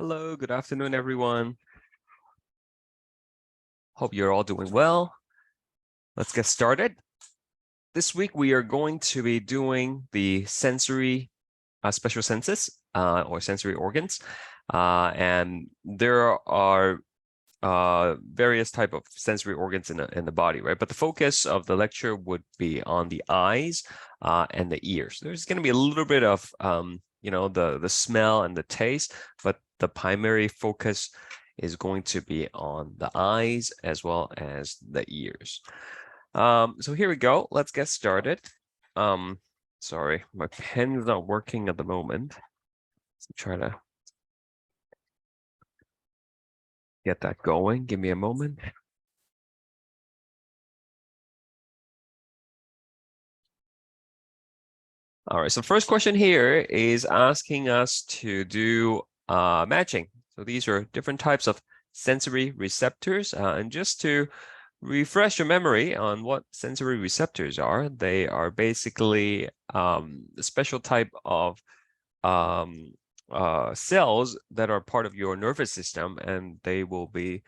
Hello, good afternoon, everyone. Hope you're all doing well. Let's get started. This week, we are going to be doing the sensory special senses or sensory organs. And there are various type of sensory organs in the body, right? But the focus of the lecture would be on the eyes and the ears. There's going to be a little bit of the smell and the taste, but the primary focus is going to be on the eyes as well as the ears. So here we go. Let's get started. Sorry, my pen is not working at the moment. Let's try to get that going. Give me a moment. All right, so first question here is asking us to do matching. So these are different types of sensory receptors. And just to refresh your memory on what sensory receptors are, they are basically a special type of cells that are part of your nervous system, and they will be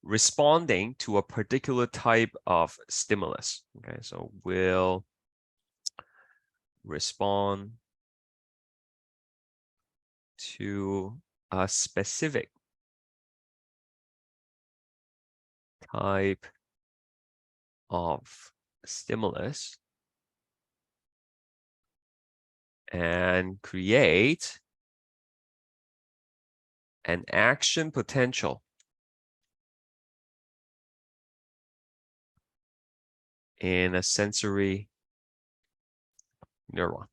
responding to a particular type of stimulus. Okay, so will respond to a specific type of stimulus and create an action potential in a sensory neuron.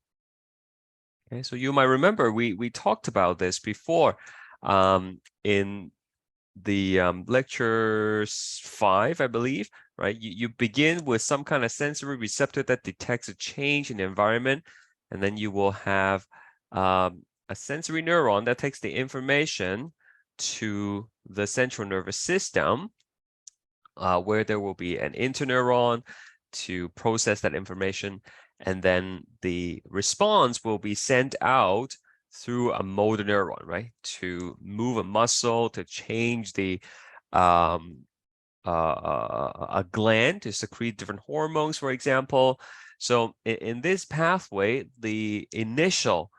Okay, so you might remember we talked about this before in the lecture 5, I believe, right? You begin with some kind of sensory receptor that detects a change in the environment, and then you will have a sensory neuron that takes the information to the central nervous system, where there will be an interneuron to process that information, and then the response will be sent out through a motor neuron, right? To move a muscle, to change the a gland to secrete different hormones, for example. So in this pathway, the initial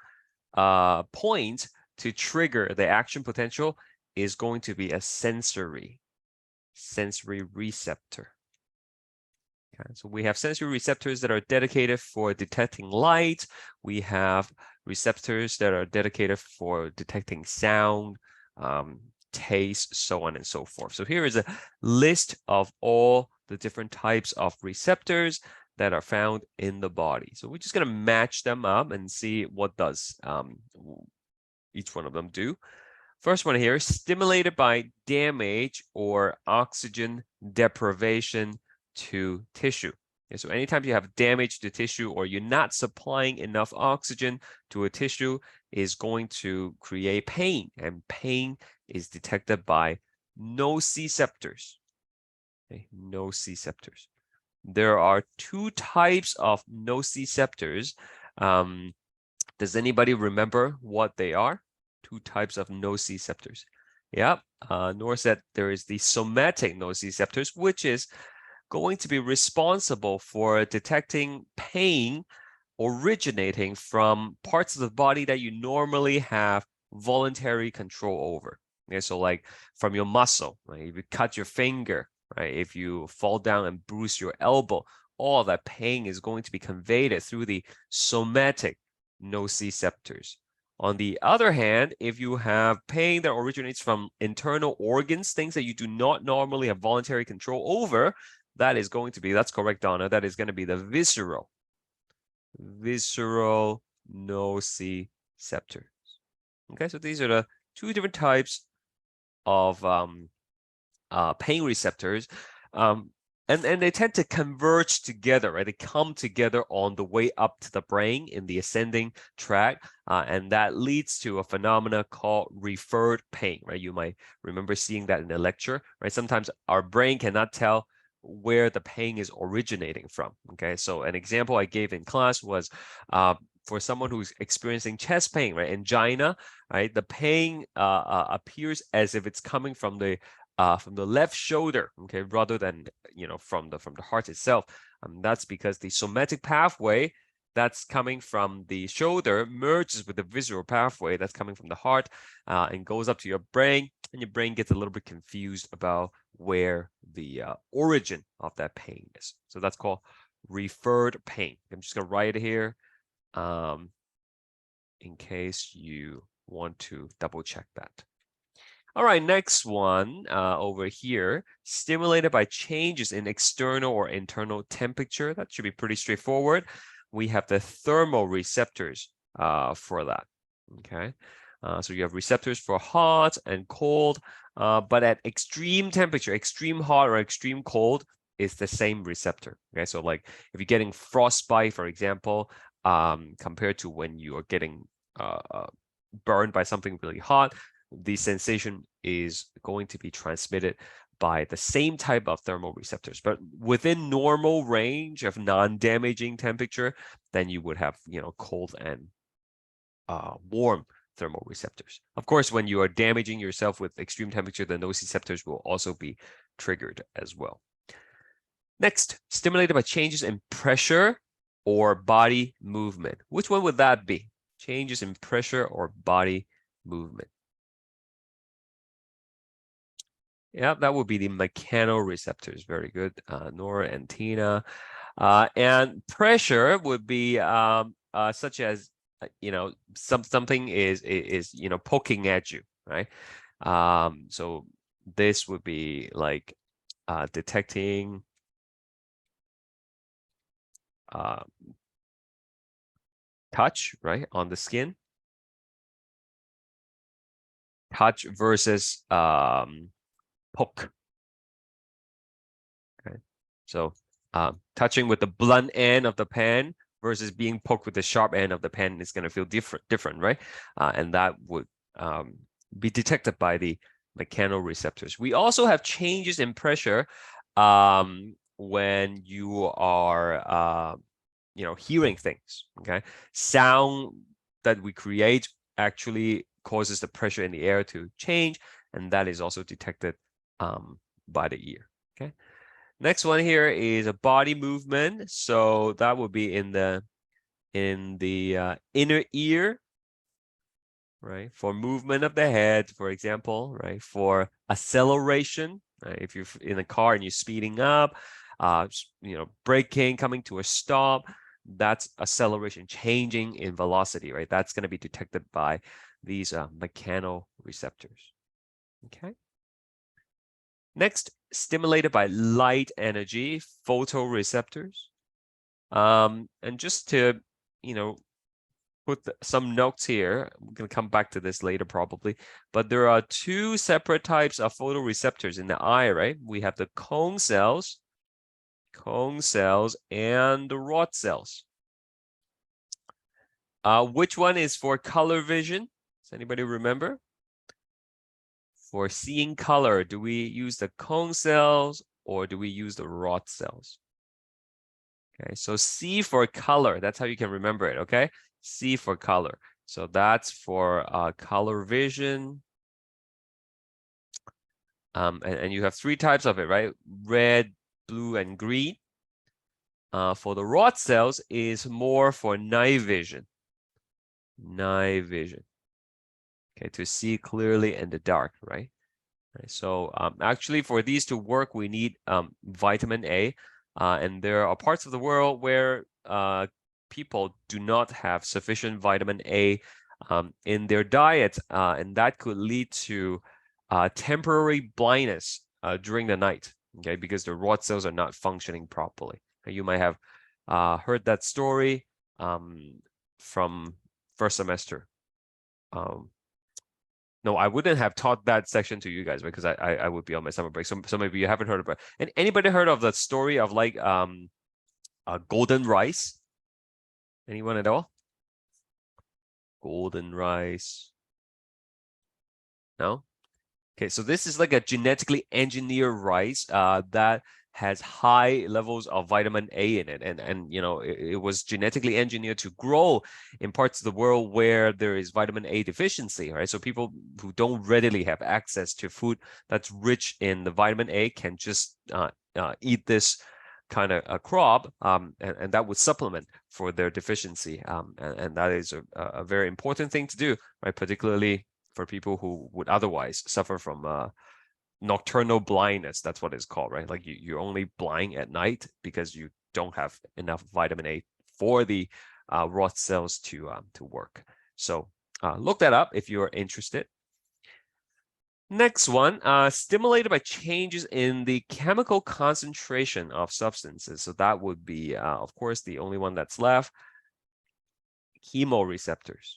point to trigger the action potential is going to be a sensory receptor. Okay, so we have sensory receptors that are dedicated for detecting light. We have receptors that are dedicated for detecting sound, taste, so on and so forth. So here is a list of all the different types of receptors that are found in the body. So we're just going to match them up and see what does each one of them do. First one here, stimulated by damage or oxygen deprivation to tissue. Okay, so anytime you have damage to tissue or you're not supplying enough oxygen to a tissue is going to create pain, and pain is detected by nociceptors. Okay, nociceptors. There are two types of nociceptors. Does anybody remember what they are? Two types of nociceptors. Yeah, Nor said there is the somatic nociceptors, which is going to be responsible for detecting pain originating from parts of the body that you normally have voluntary control over. Okay, so like from your muscle, right? If you cut your finger, right? If you fall down and bruise your elbow, all that pain is going to be conveyed through the somatic nociceptors. On the other hand, if you have pain that originates from internal organs, things that you do not normally have voluntary control over, that is going to be, that's correct, Donna, that is going to be the visceral nociceptors. Okay, so these are the two different types of pain receptors. And they tend to converge together, right? They come together on the way up to the brain in the ascending tract, and that leads to a phenomena called referred pain, right? You might remember seeing that in the lecture, right? Sometimes our brain cannot tell where the pain is originating from. Okay, so an example I gave in class was for someone who's experiencing chest pain, right, angina, right, the pain appears as if it's coming from the left shoulder, okay, rather than from the heart itself. That's because the somatic pathway that's coming from the shoulder merges with the visceral pathway that's coming from the heart and goes up to your brain, and your brain gets a little bit confused about where the origin of that pain is. So that's called referred pain. I'm just gonna write it here in case you want to double check that. All right, next one over here, stimulated by changes in external or internal temperature. That should be pretty straightforward. We have the thermoreceptors for that, okay? So you have receptors for hot and cold, but at extreme temperature, extreme hot or extreme cold is the same receptor, okay? So like if you're getting frostbite, for example, compared to when you are getting burned by something really hot, the sensation is going to be transmitted by the same type of thermoreceptors, but within normal range of non-damaging temperature, then you would have, cold and warm thermoreceptors. Of course, when you are damaging yourself with extreme temperature, then those receptors will also be triggered as well. Next, stimulated by changes in pressure or body movement. Which one would that be? Changes in pressure or body movement. Yeah, that would be the mechanoreceptors. Very good, Nora and Tina. And pressure would be such as something is poking at you, right? So this would be like detecting touch, right, on the skin. Touch versus poke. Okay, so touching with the blunt end of the pen versus being poked with the sharp end of the pen is going to feel different, right? And that would be detected by the mechanoreceptors. We also have changes in pressure when you are hearing things. Okay, sound that we create actually causes the pressure in the air to change, and that is also detected by the ear. Okay, next one here is a body movement. So that would be in the inner ear, right? For movement of the head, for example, right? For acceleration, right? If you're in a car and you're speeding up, braking, coming to a stop, that's acceleration, changing in velocity, right? That's going to be detected by these mechanoreceptors. Okay. Next, stimulated by light energy, photoreceptors. And just to, put some notes here, I'm going to come back to this later probably, but there are two separate types of photoreceptors in the eye, right? We have the cone cells and the rod cells. Which one is for color vision? Does anybody remember? For seeing color, do we use the cone cells or do we use the rod cells? Okay, so C for color, that's how you can remember it, okay? C for color. So that's for color vision. And you have three types of it, right? Red, blue, and green. For the rod cells is more for night vision. Night vision. Okay, to see clearly in the dark, right? So actually for these to work, we need vitamin A. And there are parts of the world where people do not have sufficient vitamin A in their diet, and that could lead to temporary blindness during the night, okay, because the rod cells are not functioning properly. You might have heard that story from first semester. No, I wouldn't have taught that section to you guys, right? Because I would be on my summer break. So maybe you haven't heard of it. And anybody heard of the story of like golden rice? Anyone at all? Golden rice? No? Okay, so this is like a genetically engineered rice that has high levels of vitamin A in it, and you know, it was genetically engineered to grow in parts of the world where there is vitamin A deficiency, right? So people who don't readily have access to food that's rich in the vitamin A can just eat this kind of a crop, and that would supplement for their deficiency, and that is a very important thing to do, right? Particularly for people who would otherwise suffer from nocturnal blindness. That's what it's called, right? Like you're only blind at night because you don't have enough vitamin A for the rod cells to work. So look that up if you're interested. Next one, stimulated by changes in the chemical concentration of substances. So that would be, of course, the only one that's left, chemoreceptors.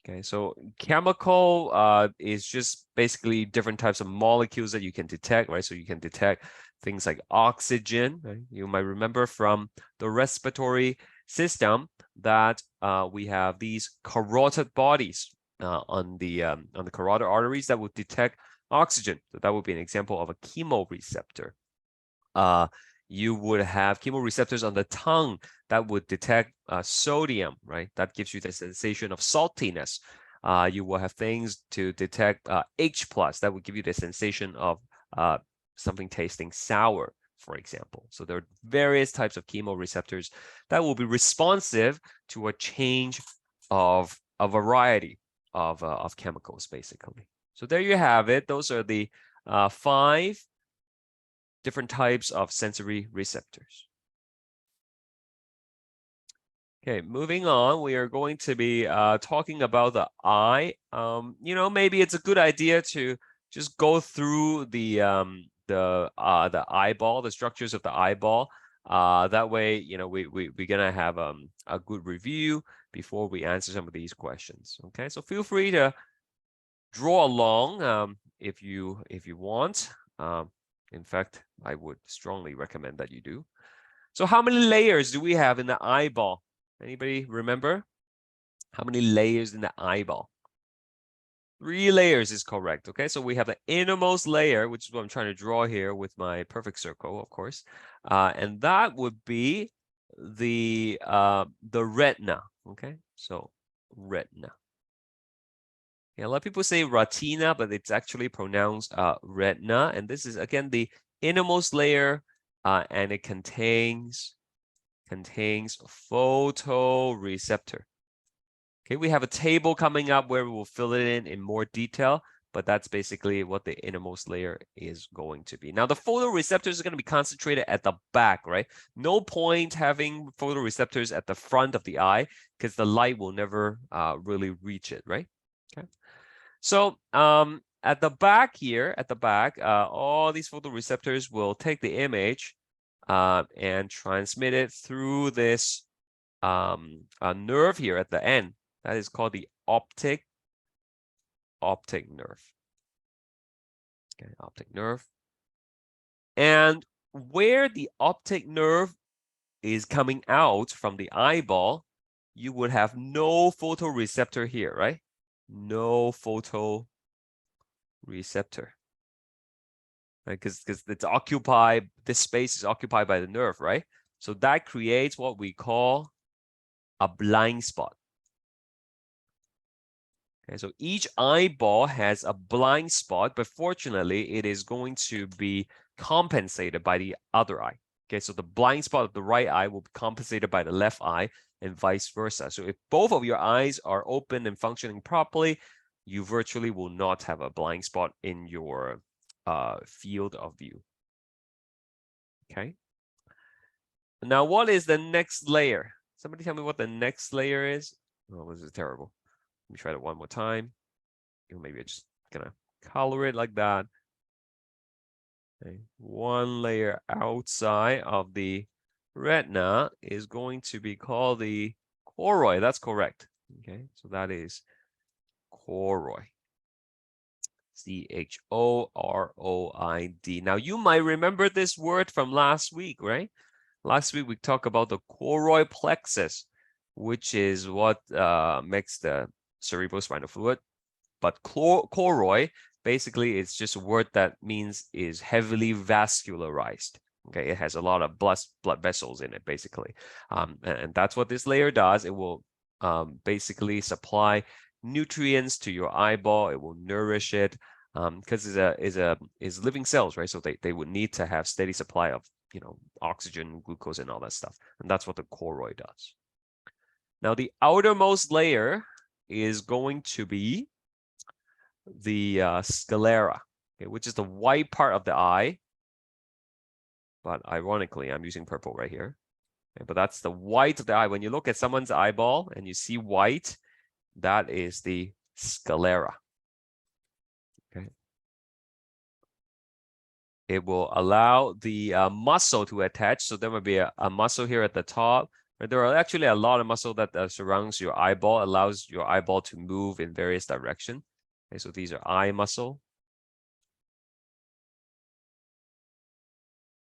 Okay, so chemical is just basically different types of molecules that you can detect, right? So you can detect things like oxygen, right? You might remember from the respiratory system that we have these carotid bodies on the carotid arteries that would detect oxygen. So that would be an example of a chemoreceptor. You would have chemoreceptors on the tongue that would detect sodium, right? That gives you the sensation of saltiness. You will have things to detect H+, that would give you the sensation of something tasting sour, for example. So there are various types of chemoreceptors that will be responsive to a change of a variety of chemicals, basically. So there you have it. Those are the 5 different types of sensory receptors. Okay, moving on, we are going to be talking about the eye. You know, maybe it's a good idea to just go through the eyeball, the structures of the eyeball. That way, you know, we're gonna have a good review before we answer some of these questions. Okay, so feel free to draw along if you want. In fact, I would strongly recommend that you do. So how many layers do we have in the eyeball? Anybody remember? How many layers in the eyeball? 3 layers is correct. Okay, so we have the innermost layer, which is what I'm trying to draw here with my perfect circle, of course. And that would be the retina. Okay, so retina. Yeah, a lot of people say retina, but it's actually pronounced retina. And this is, again, the innermost layer, and it contains photoreceptor. Okay, we have a table coming up where we will fill it in more detail, but that's basically what the innermost layer is going to be. Now, the photoreceptors are going to be concentrated at the back, right? No point having photoreceptors at the front of the eye because the light will never really reach it, right? Okay. So at the back here, all these photoreceptors will take the image and transmit it through this nerve here at the end. That is called the optic nerve. Okay, optic nerve. And where the optic nerve is coming out from the eyeball, you would have no photoreceptor here, right? No photoreceptor. Because it's occupied, this space is occupied by the nerve, right? So that creates what we call a blind spot. Okay, so each eyeball has a blind spot, but fortunately, it is going to be compensated by the other eye. Okay, so the blind spot of the right eye will be compensated by the left eye and vice versa. So if both of your eyes are open and functioning properly, you virtually will not have a blind spot in your field of view. Okay. Now, what is the next layer? Somebody tell me what the next layer is. Oh, this is terrible. Let me try it one more time. Maybe I'm just gonna color it like that. Okay. One layer outside of the retina is going to be called the choroid. That's correct. Okay, so that is choroid. C-H-O-R-O-I-D. Now, you might remember this word from last week, right? Last week, we talked about the choroid plexus, which is what makes the cerebrospinal fluid. But choroid, basically, it's just a word that means is heavily vascularized. Okay, it has a lot of blood vessels in it, basically. And that's what this layer does. It will basically supply nutrients to your eyeball. It will nourish it because is living cells, right? So they would need to have steady supply of oxygen, glucose, and all that stuff. And that's what the choroid does. Now the outermost layer is going to be the sclera, okay, which is the white part of the eye. But ironically, I'm using purple right here. Okay, but that's the white of the eye. When you look at someone's eyeball and you see white, that is the sclera. Okay. It will allow the muscle to attach. So there will be a muscle here at the top. There are actually a lot of muscle that surrounds your eyeball, allows your eyeball to move in various directions. Okay, so these are eye muscle.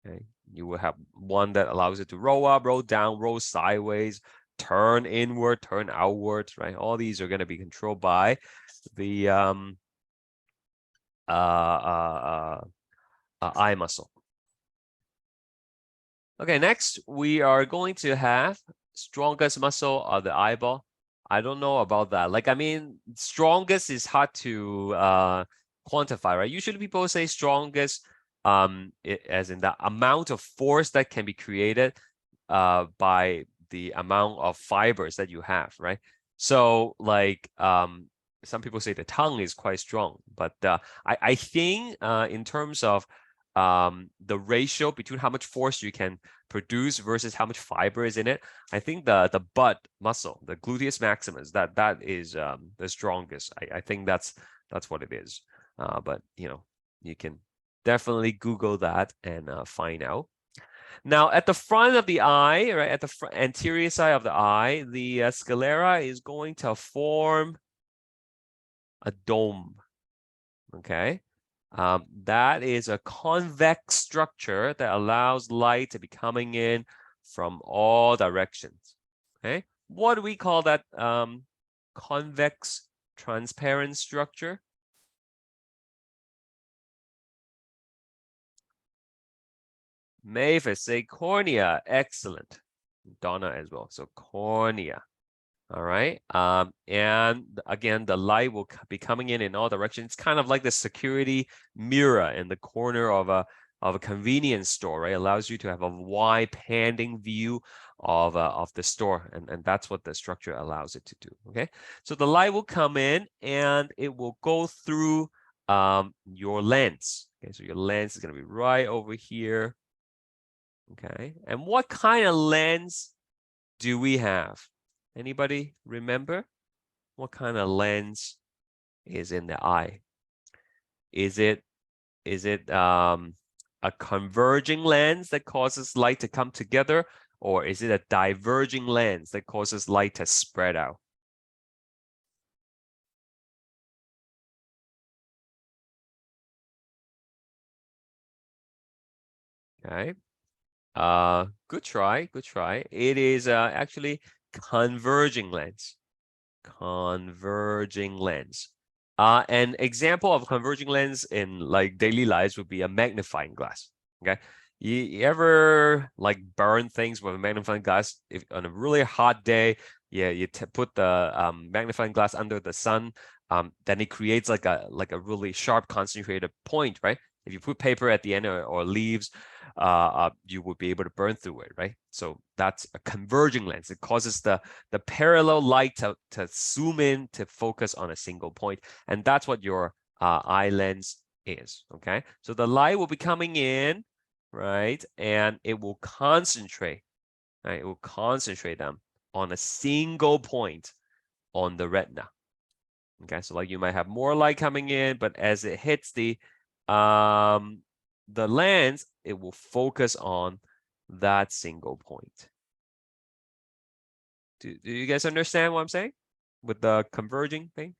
Okay. You will have one that allows it to roll up, roll down, roll sideways, turn inward, turn outward, right? All these are going to be controlled by the eye muscle. Okay, next we are going to have strongest muscle of the eyeball. I don't know about that. Like, I mean, strongest is hard to quantify, right? Usually people say strongest as in the amount of force that can be created by the amount of fibers that you have, right? So like some people say the tongue is quite strong, but I think in terms of the ratio between how much force you can produce versus how much fiber is in it, I think the butt muscle, the gluteus maximus, that is the strongest. I think that's what it is. But you can definitely Google that and find out. Now, at the front of the eye, right, at the anterior side of the eye, the sclera is going to form a dome. Okay. That is a convex structure that allows light to be coming in from all directions. Okay. What do we call that convex transparent structure? Mavis, say cornea. Excellent. Donna as well. So cornea. All right. And again, the light will be coming in all directions. It's kind of like the security mirror in the corner of a convenience store, right? It allows you to have a wide panning view of the store, and that's what the structure allows it to do. Okay. So the light will come in and it will go through your lens. Okay. So your lens is going to be right over here. Okay. And what kind of lens do we have? Anybody remember what kind of lens is in the eye? Is it a converging lens that causes light to come together, or is it a diverging lens that causes light to spread out? Okay. Good try, good try. It is actually converging lens. Converging lens. An example of converging lens in like daily lives would be a magnifying glass. Okay. You ever like burn things with a magnifying glass? If on a really hot day, yeah, you put the magnifying glass under the sun, then it creates like a really sharp concentrated point, right? If you put paper at the end or leaves, you would be able to burn through it, right? So that's a converging lens. It causes the parallel light to zoom in to focus on a single point, and that's what your eye lens is. Okay, so the light will be coming in, right, and it will concentrate. Right, it will concentrate them on a single point on the retina. Okay, so like you might have more light coming in, but as it hits the lens, it will focus on that single point. Do you guys understand what I'm saying with the converging thing?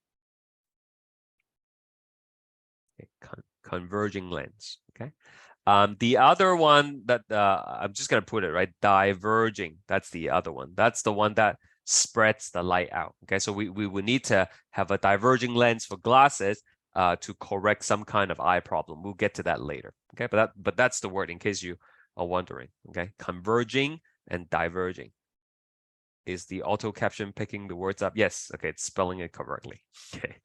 Okay, converging lens. Okay. The other one that I'm just gonna put it right, diverging. That's the other one. That's the one that spreads the light out. Okay, so we would need to have a diverging lens for glasses to correct some kind of eye problem. We'll get to that later. Okay, but that's the word in case you are wondering. Okay, converging and diverging. Is the auto caption picking the words up? Yes. Okay, it's spelling it correctly. Okay.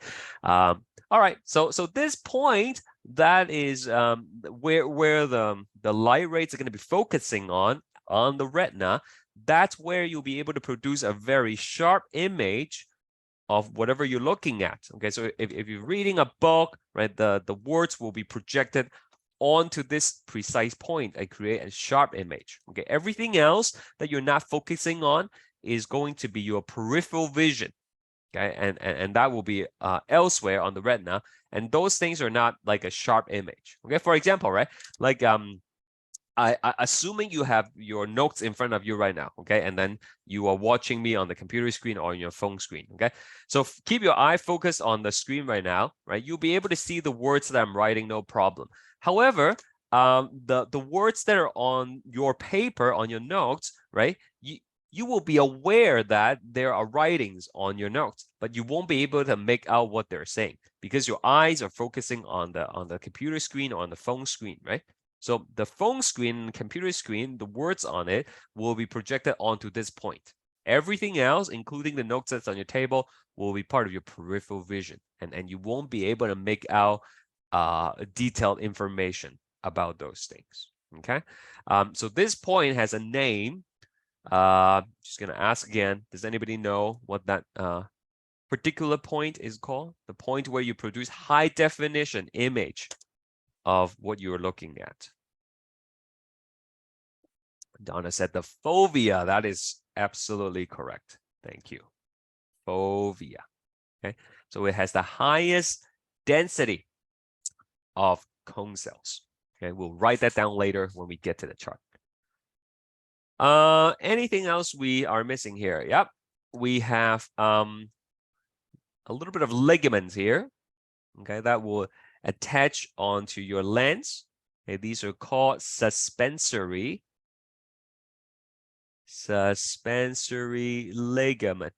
All right. So this point, that is where the light rays are going to be focusing on the retina. That's where you'll be able to produce a very sharp image of whatever you're looking at. Okay, so if you're reading a book, right, the words will be projected onto this precise point and create a sharp image. Okay, everything else that you're not focusing on is going to be your peripheral vision. Okay, and that will be elsewhere on the retina, and those things are not like a sharp image. Okay, for example, right, like assuming you have your notes in front of you right now, okay, and then you are watching me on the computer screen or on your phone screen, okay, so keep your eye focused on the screen right now, right? You'll be able to see the words that I'm writing, no problem. However, the words that are on your paper, on your notes, right, you will be aware that there are writings on your notes, but you won't be able to make out what they're saying because your eyes are focusing on the computer screen or on the phone screen, right? So the phone screen, computer screen, the words on it will be projected onto this point. Everything else, including the notes that's on your table, will be part of your peripheral vision, and you won't be able to make out detailed information about those things. Okay, so this point has a name. Just gonna ask again. Does anybody know what that particular point is called? The point where you produce high definition image of what you're looking at. Donna said the fovea. That is absolutely correct. Thank you. Fovea. Okay, so it has the highest density of cone cells. Okay, we'll write that down later when we get to the chart. Anything else we are missing here? Yep, we have a little bit of ligaments here. Okay, that will attach onto your lens. Okay, these are called suspensory ligament.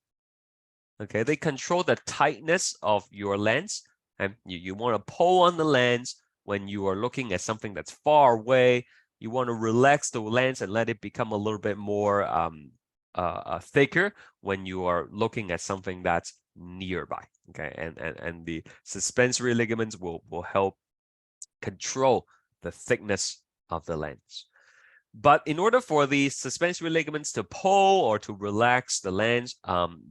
Okay, they control the tightness of your lens, and you want to pull on the lens when you are looking at something that's far away. You want to relax the lens and let it become a little bit more thicker when you are looking at something that's nearby. Okay, and the suspensory ligaments will help control the thickness of the lens. But in order for the suspensory ligaments to pull or to relax the lens,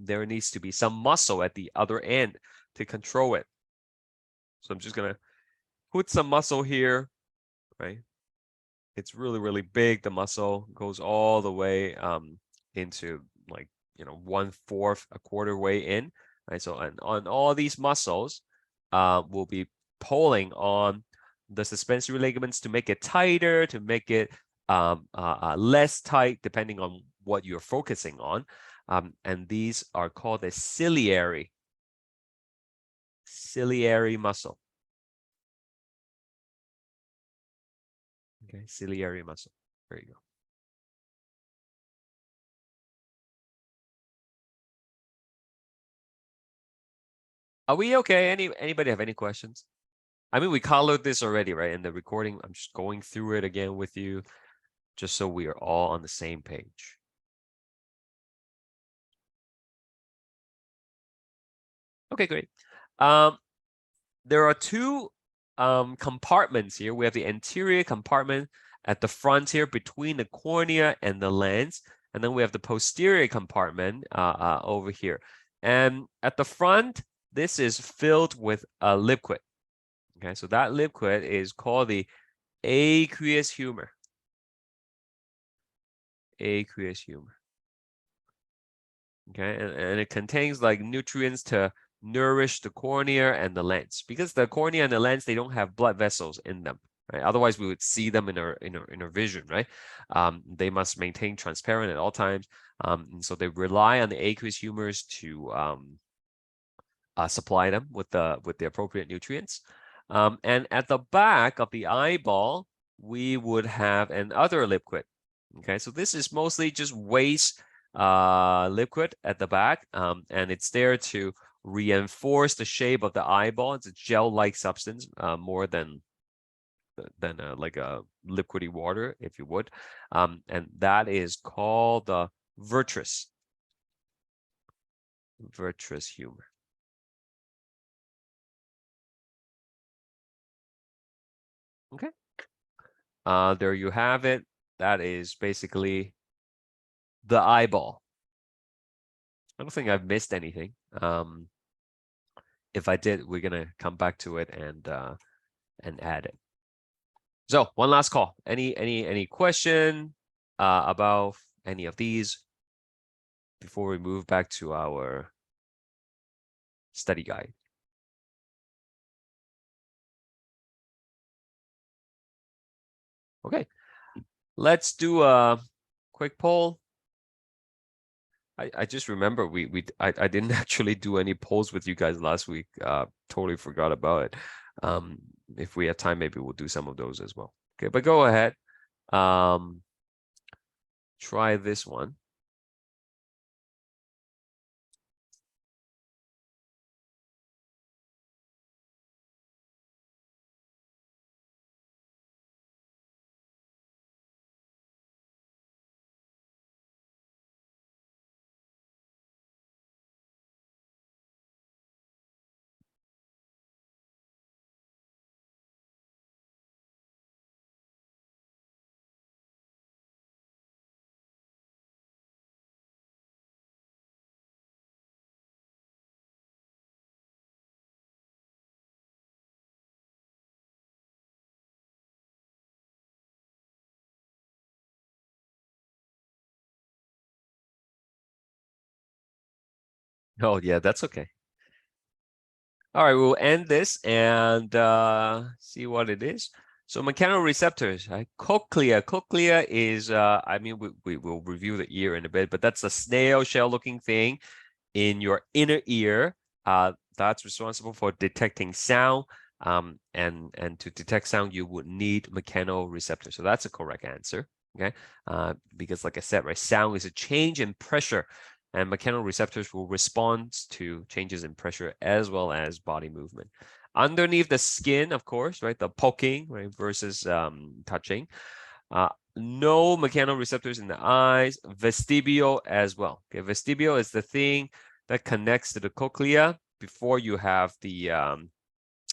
there needs to be some muscle at the other end to control it. So I'm just gonna put some muscle here, right? It's really, really big. The muscle goes all the way into like, 1/4, a quarter way in, right? So on all these muscles, will be pulling on the suspensory ligaments to make it tighter, to make it less tight, depending on what you're focusing on. And these are called the ciliary muscle. Okay, ciliary muscle. There you go. Are we okay? Anybody have any questions? I mean, we colored this already, right? In the recording, I'm just going through it again with you, just so we are all on the same page. Okay, great. There are two compartments here. We have the anterior compartment at the front here between the cornea and the lens, and then we have the posterior compartment over here. And at the front, this is filled with a liquid. Okay, so that liquid is called the aqueous humor. Aqueous humor. Okay, and it contains like nutrients to nourish the cornea and the lens, because the cornea and the lens, they don't have blood vessels in them, right? Otherwise we would see them in our vision, right? They must maintain transparent at all times, and so they rely on the aqueous humors to supply them with the appropriate nutrients. And at the back of the eyeball, we would have another liquid. Okay, so this is mostly just waste liquid at the back, and it's there to reinforce the shape of the eyeball. It's a gel-like substance, more than than like a liquidy water, if you would. And that is called the virtuous humor. Okay. There you have it. That is basically the eyeball. I don't think I've missed anything. If I did, we're gonna come back to it and add it. So one last call. Any question about any of these before we move back to our study guide? Okay, let's do a quick poll. I just remember I didn't actually do any polls with you guys last week. Totally forgot about it. If we have time, maybe we'll do some of those as well. Okay, but go ahead. Try this one. Oh yeah, that's okay. All right, we'll end this and see what it is. So mechanoreceptors, right? Cochlea. Cochlea is, I mean, we will review the ear in a bit, but that's a snail shell looking thing in your inner ear. That's responsible for detecting sound. And to detect sound, you would need mechanoreceptors. So that's a correct answer. Okay. Because like I said, right, sound is a change in pressure, and mechanoreceptors will respond to changes in pressure as well as body movement. Underneath the skin, of course, right, the poking, right, versus touching. No mechanoreceptors in the eyes. Vestibule as well. Okay, vestibule is the thing that connects to the cochlea before you have the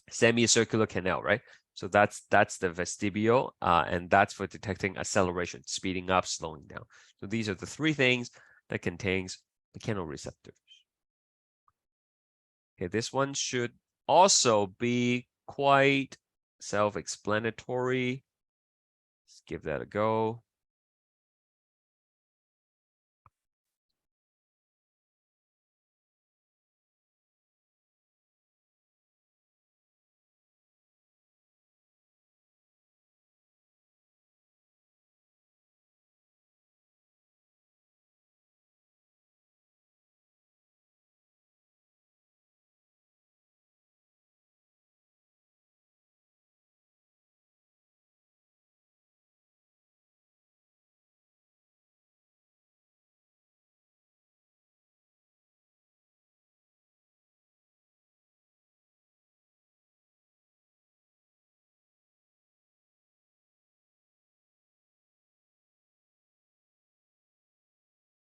semicircular canal, right? So that's the vestibule, and that's for detecting acceleration, speeding up, slowing down. So these are the three things that contains mechanoreceptors. Okay, this one should also be quite self-explanatory. Let's give that a go.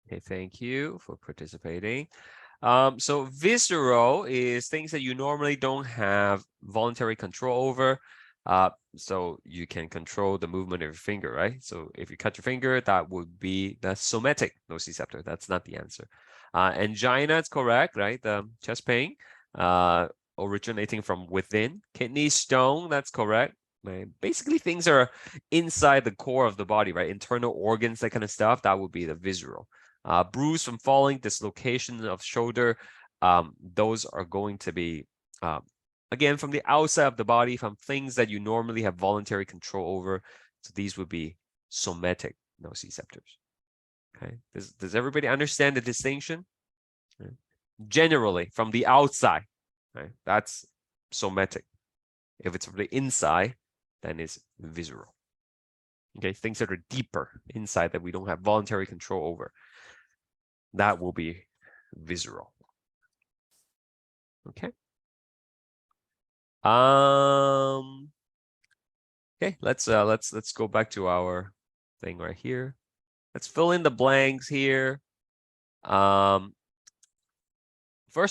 Okay, thank you for participating. So visceral is things that you normally don't have voluntary control over. So you can control the movement of your finger, right? So if you cut your finger, that would be the somatic nociceptor. That's not the answer. Angina is correct, right? The chest pain originating from within. Kidney stone, that's correct. Right? Basically, things are inside the core of the body, right? Internal organs, that kind of stuff, that would be the visceral. Bruise from falling, dislocation of shoulder, those are going to be, again, from the outside of the body, from things that you normally have voluntary control over. So these would be somatic nociceptors. Okay, does everybody understand the distinction? Okay. Generally, from the outside, right? That's somatic. If it's from the inside, then it's visceral. Okay, things that are deeper inside that we don't have voluntary control over, that will be visceral. Okay. Okay, let's go back to our thing right here. Let's fill in the blanks here. First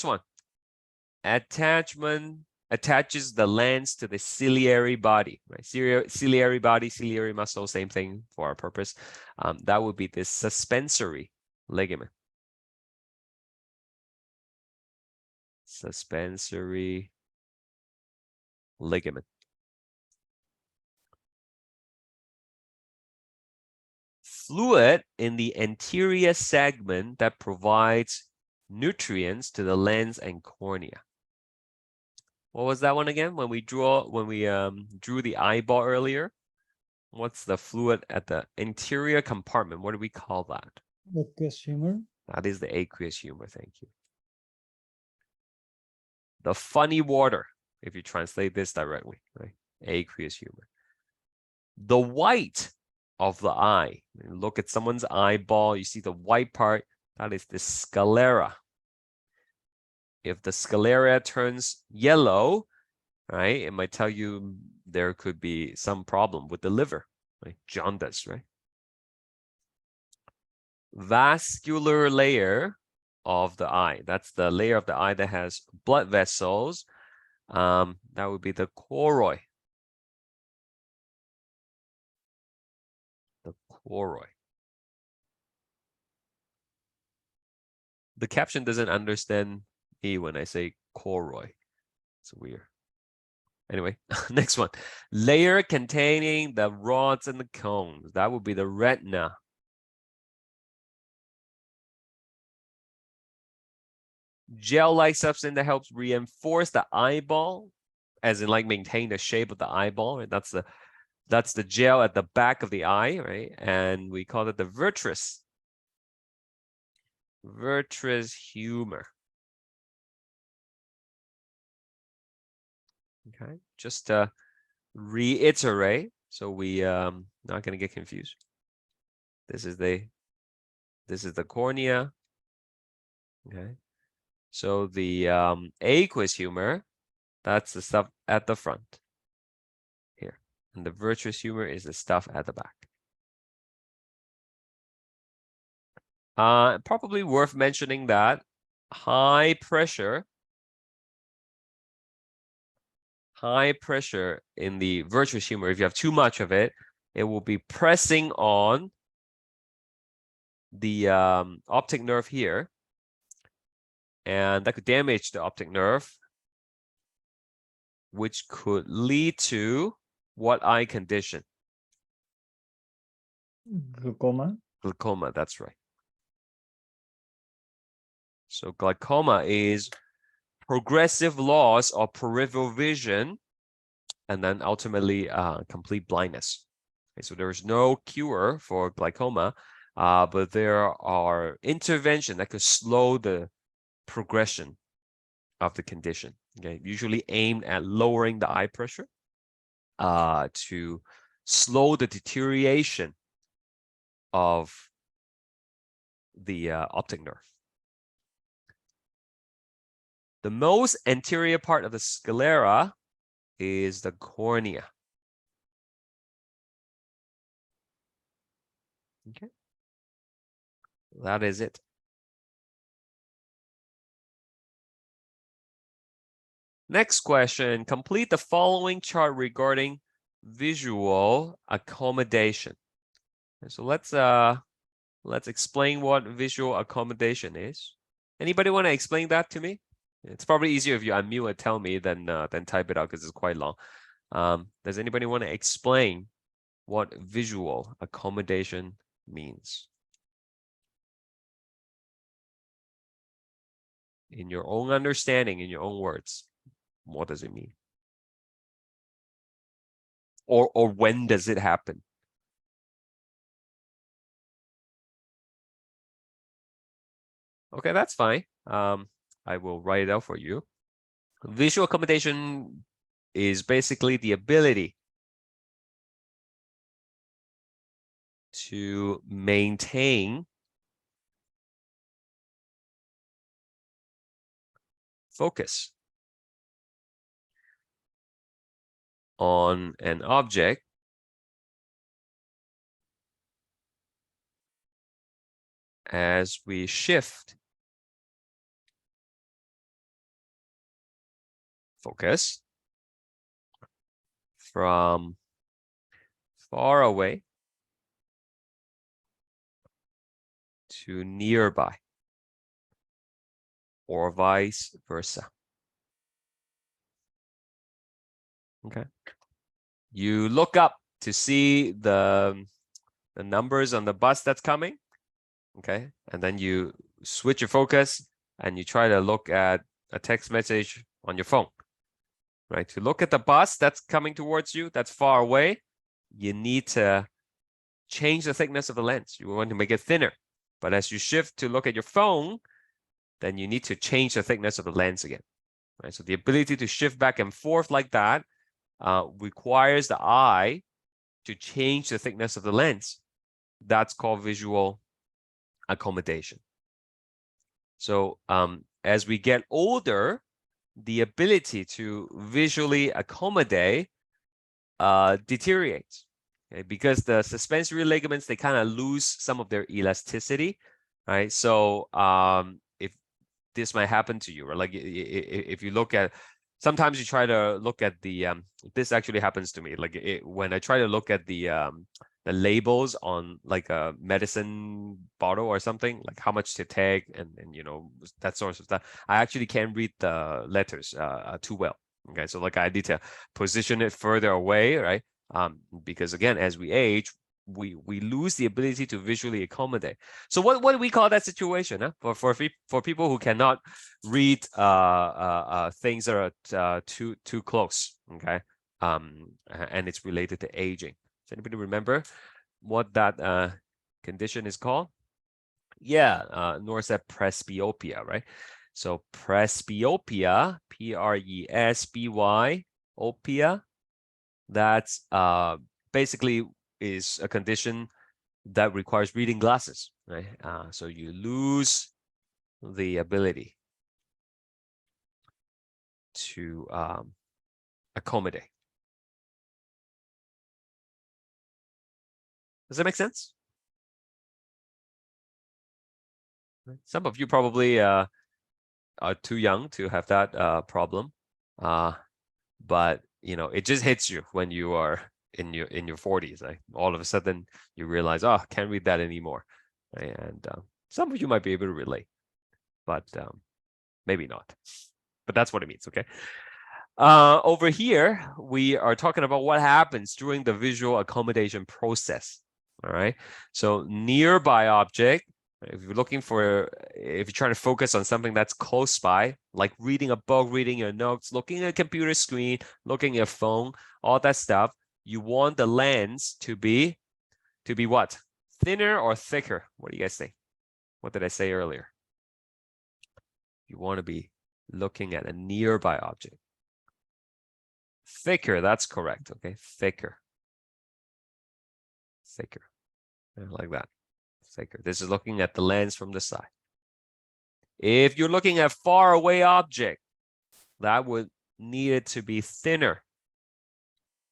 one. Attachment attaches the lens to the ciliary body, right? Ciliary body, ciliary muscle, same thing for our purpose. That would be the suspensory ligament. Suspensory ligament. Fluid in the anterior segment that provides nutrients to the lens and cornea. What was that one again? When we drew the eyeball earlier, what's the fluid at the anterior compartment? What do we call that? Aqueous humor. That is the aqueous humor. Thank you. The funny water, if you translate this directly, right? Aqueous humor. The white of the eye. Look at someone's eyeball. You see the white part. That is the sclera. If the sclera turns yellow, right, it might tell you there could be some problem with the liver, right? Jaundice, right? Vascular layer of the eye. That's the layer of the eye that has blood vessels. That would be the choroid. The choroid. The caption doesn't understand me when I say choroid. It's weird. Anyway, next one. Layer containing the rods and the cones. That would be the retina. Gel-like substance that helps reinforce the eyeball, as in like maintain the shape of the eyeball. Right? That's the gel at the back of the eye, right? And we call it the vitreous. Vitreous humor. Okay, just to reiterate, so we not gonna get confused. This is the cornea. Okay, so the aqueous humor, that's the stuff at the front here, and the vitreous humor is the stuff at the back. Probably worth mentioning that high pressure in the vitreous humor, if you have too much of it, it will be pressing on the optic nerve here, and that could damage the optic nerve, which could lead to what eye condition? Glaucoma. Glaucoma, that's right. So glaucoma is progressive loss of peripheral vision, and then ultimately complete blindness. Okay, so there is no cure for glaucoma, but there are interventions that could slow the progression of the condition. Okay, usually aimed at lowering the eye pressure to slow the deterioration of the optic nerve. The most anterior part of the sclera is the cornea. Okay, that is it. Next question, complete the following chart regarding visual accommodation. And so let's explain what visual accommodation is. Anybody want to explain that to me? It's probably easier if you unmute and tell me than type it out because it's quite long. Does anybody want to explain what visual accommodation means? In your own understanding, in your own words, what does it mean? Or when does it happen? Okay, that's fine. I will write it out for you. Visual accommodation is basically the ability to maintain focus on an object as we shift focus from far away to nearby, or vice versa. Okay. You look up to see the numbers on the bus that's coming. Okay. And then you switch your focus and you try to look at a text message on your phone. Right. To look at the bus that's coming towards you, that's far away, you need to change the thickness of the lens. You want to make it thinner. But as you shift to look at your phone, then you need to change the thickness of the lens again. Right? So the ability to shift back and forth like that requires the eye to change the thickness of the lens. That's called visual accommodation. So as we get older, the ability to visually accommodate deteriorates. Okay? Because the suspensory ligaments, they kind of lose some of their elasticity, right? So if this might happen to you, or like if you look at, sometimes you try to look at the this actually happens to me, like when I try to look at the labels on like a medicine bottle or something, like how much to take and you know, that sort of stuff, I actually can't read the letters too well. Okay, so like I need to position it further away, right? Because again, as we age, we lose the ability to visually accommodate. So what do we call that situation? Huh? For people who cannot read things that are too close, okay? And it's related to aging. Does anybody remember what that condition is called? Yeah, Nora said presbyopia, right? So presbyopia, P-R-E-S-B-Y, opia, that's basically is a condition that requires reading glasses, right? So you lose the ability to accommodate. Does that make sense? Some of you probably are too young to have that problem, but you know, it just hits you when you are in your 40s. Right? All of a sudden, you realize, oh, can't read that anymore, right? And some of you might be able to relate, but maybe not. But that's what it means. Okay. Over here, we are talking about what happens during the visual accommodation process. All right. So nearby object, if you're looking for, if you're trying to focus on something that's close by, like reading a book, reading your notes, looking at a computer screen, looking at your phone, all that stuff, you want the lens to be what? Thinner or thicker? What do you guys think? What did I say earlier? You want to be looking at a nearby object. Thicker, that's correct. Okay, thicker. Thicker. Like that. Thicker. This is looking at the lens from the side. If you're looking at far away object, that would need it to be thinner.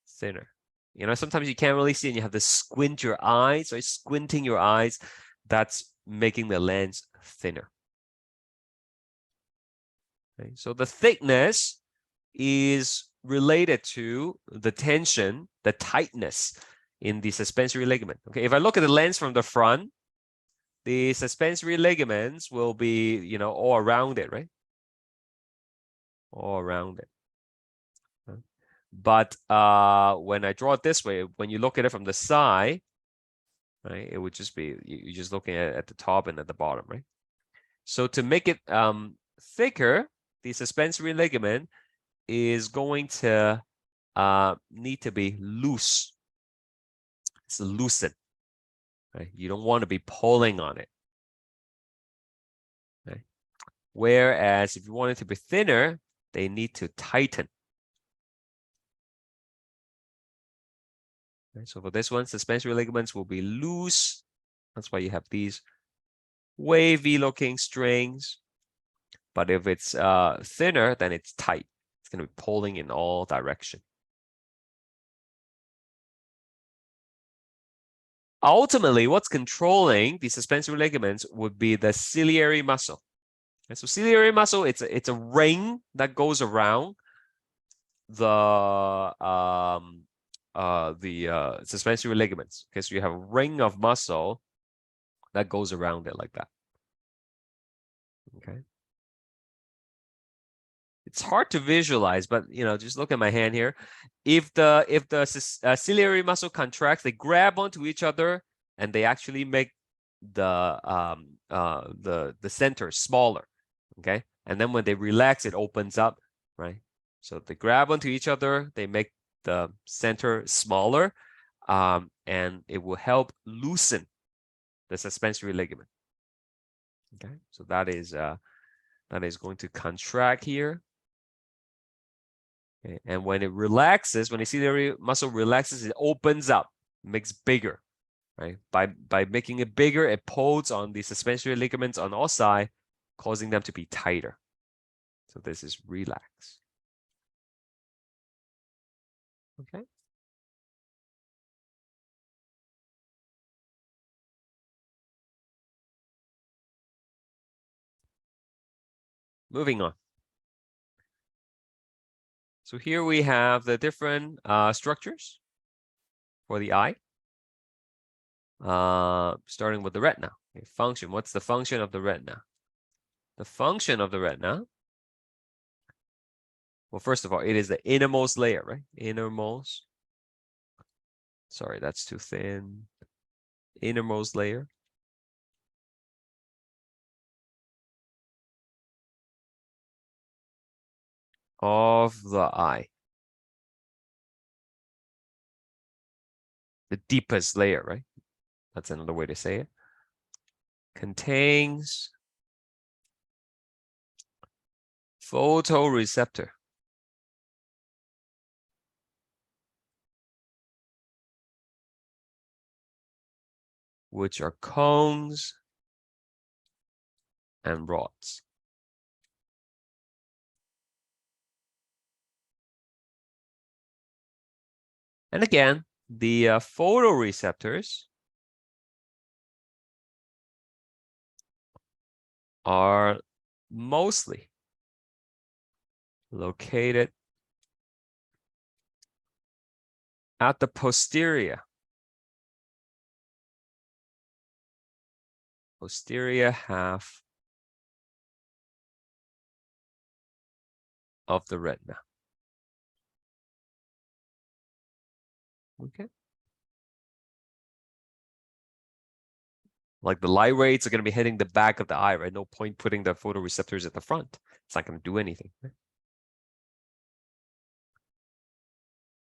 Thinner. You know, sometimes you can't really see and you have to squint your eyes, right? Squinting your eyes, that's making the lens thinner. Okay, so the thickness is related to the tension, the tightness in the suspensory ligament. Okay, if I look at the lens from the front, the suspensory ligaments will be, you know, all around it, right? All around it. But when I draw it this way, when you look at it from the side, right, it would just be, you're just looking at the top and at the bottom, right? So to make it thicker, the suspensory ligament is going to need to be loose. It's loosened. Right? You don't want to be pulling on it. Right? Whereas if you want it to be thinner, they need to tighten. Right? So for this one, suspensory ligaments will be loose. That's why you have these wavy looking strings. But if it's thinner, then it's tight. It's going to be pulling in all directions. ultimately, what's controlling the suspensory ligaments would be the ciliary muscle. And so ciliary muscle, it's a ring that goes around the suspensory ligaments. Okay, so you have a ring of muscle that goes around it like that. Okay. It's hard to visualize, but just look at my hand here. If the ciliary muscle contracts, they grab onto each other and they actually make the center smaller. Okay, and then when they relax, it opens up, right? So they grab onto each other, they make the center smaller, and it will help loosen the suspensory ligament. Okay, so that is going to contract here. Okay. And when it relaxes, when the ciliary muscle relaxes, it opens up, makes bigger, right? By making it bigger, it pulls on the suspensory ligaments on all sides, causing them to be tighter. So this is relax. Okay. Moving on. So here we have the different structures for the eye. Starting with the retina. Okay, function. What's the function of the retina? The function of the retina. Well, first of all, it is the innermost layer, right? Innermost. Sorry, that's too thin. Innermost layer of the eye. The deepest layer, right? That's another way to say it. Contains photoreceptor. Which are cones and rods. And again, the photoreceptors are mostly located at the posterior half of the retina. Okay. Like the light rays are going to be hitting the back of the eye, right? No point putting the photoreceptors at the front. It's not going to do anything. Right?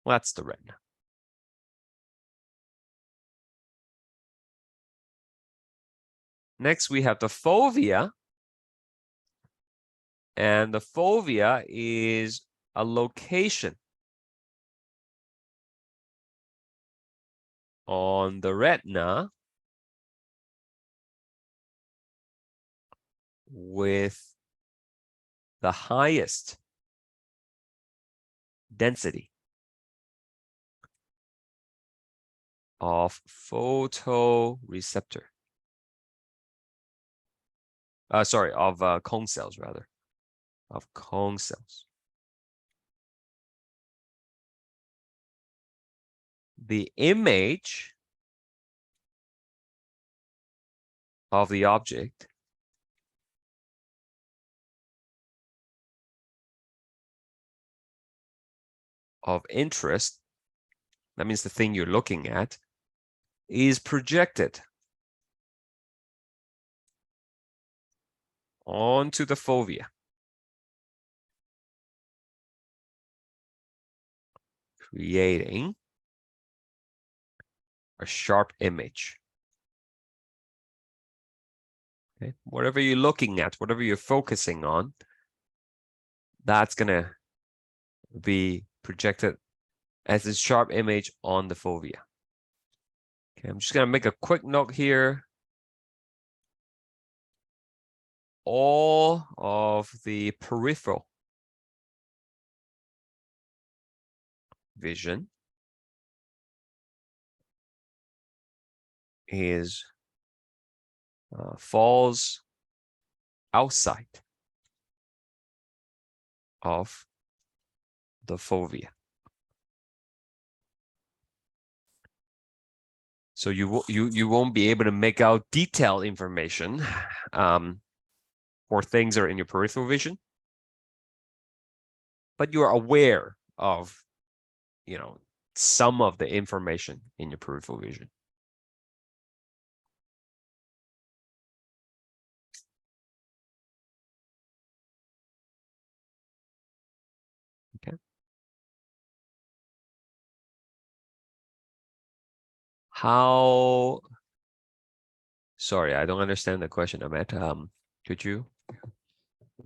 Well, that's the retina. Next, we have the fovea. And the fovea is a location on the retina with the highest density of photoreceptor. Of cone cells, rather. Of cone cells. The image of the object of interest, that means the thing you're looking at, is projected onto the fovea, creating a sharp image. Okay. Whatever you're looking at, whatever you're focusing on, that's going to be projected as a sharp image on the fovea. Okay, I'm just going to make a quick note here. All of the peripheral vision is falls outside of the fovea. So you won't be able to make out detailed information for things that are in your peripheral vision, but you are aware of, you know, some of the information in your peripheral vision. Okay. How? Sorry, I don't understand the question, Ahmed. Could you?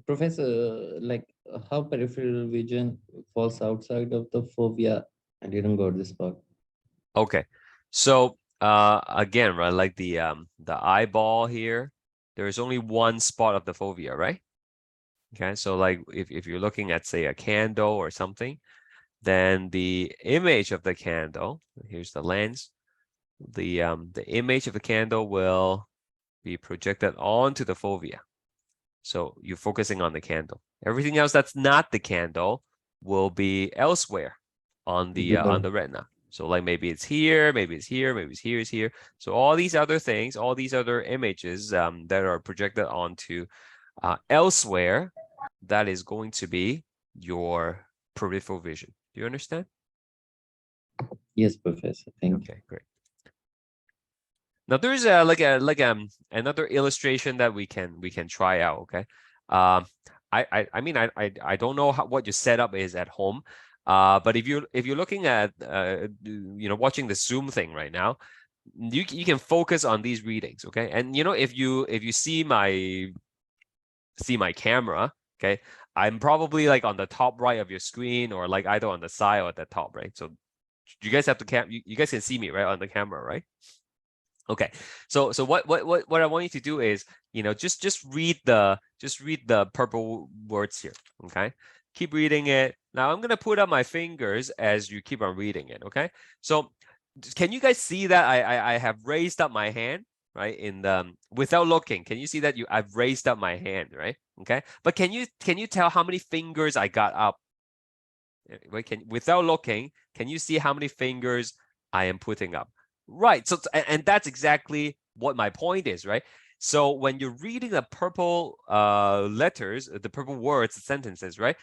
Professor, like how peripheral vision falls outside of the fovea? I didn't got this part. Okay. So again, right, like the eyeball here, there is only one spot of the fovea, right? Okay, so like if you're looking at, say, a candle or something, then the image of the candle, here's the lens, the image of the candle will be projected onto the fovea. So you're focusing on the candle. Everything else that's not the candle will be elsewhere on the retina. So like maybe it's here, maybe it's here, maybe it's here, it's here. So all these other things, all these other images that are projected onto elsewhere, that is going to be your peripheral vision. Do you understand? Yes, Professor. Thank you. Okay, great. Now there's another illustration that we can try out. Okay, I mean I don't know what your setup is at home, but if you're looking at you know, watching the Zoom thing right now, you can focus on these readings. Okay, and you know, if you see my camera, okay, I'm probably like on the top right of your screen, or like either on the side or at the top, right? So you guys have to you guys can see me right on the camera, right? Okay, so what I want you to do is, you know, just read the purple words here. Okay, keep reading it. Now I'm gonna put up my fingers as you keep on reading it. Okay, so can you guys see that I have raised up my hand, right? In the without looking, can you see that I've raised up my hand, right? Okay, but can you tell how many fingers I got up? Wait, without looking, can you see how many fingers I am putting up? Right. So and that's exactly what my point is, right? So when you're reading the purple letters, the purple words, the sentences, right?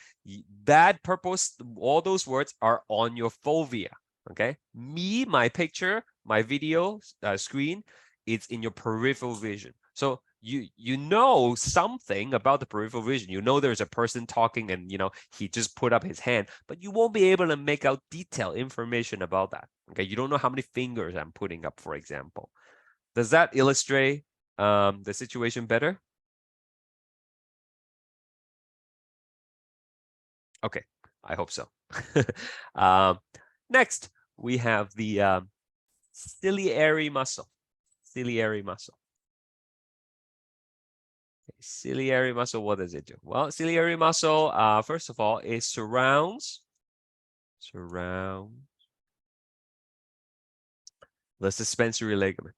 That purple, all those words are on your fovea. Okay. Me, my picture, my video screen, it's in your peripheral vision. So you know something about the peripheral vision. You know there's a person talking, and you know he just put up his hand, but you won't be able to make out detailed information about that. Okay, you don't know how many fingers I'm putting up, for example. Does that illustrate the situation better? Okay, I hope so. Next, we have the ciliary muscle. Ciliary muscle. Ciliary muscle, what does it do? Well, ciliary muscle, first of all, it surrounds the suspensory ligament.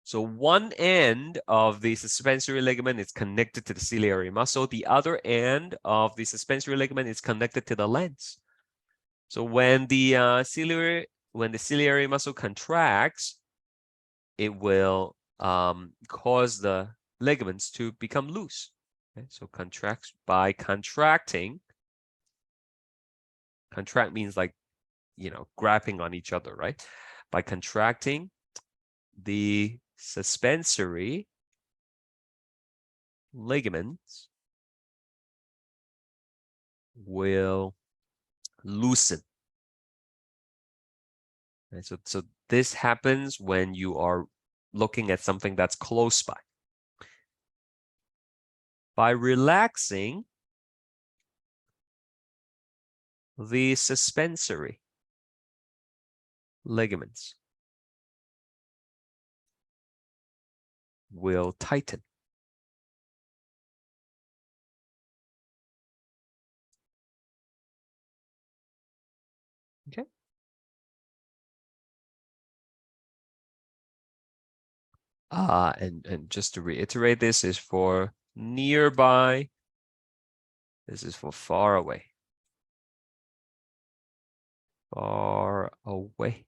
So one end of the suspensory ligament is connected to the ciliary muscle. The other end of the suspensory ligament is connected to the lens. So when the ciliary muscle contracts, it will cause the ligaments to become loose. Okay? So contracts by contracting. Contract means like, you know, grabbing on each other, right? By contracting, the suspensory ligaments will loosen. And so this happens when you are looking at something that's close by. By relaxing the suspensory ligaments will tighten. Okay. And just to reiterate, this is for nearby. This is for far away. Far away.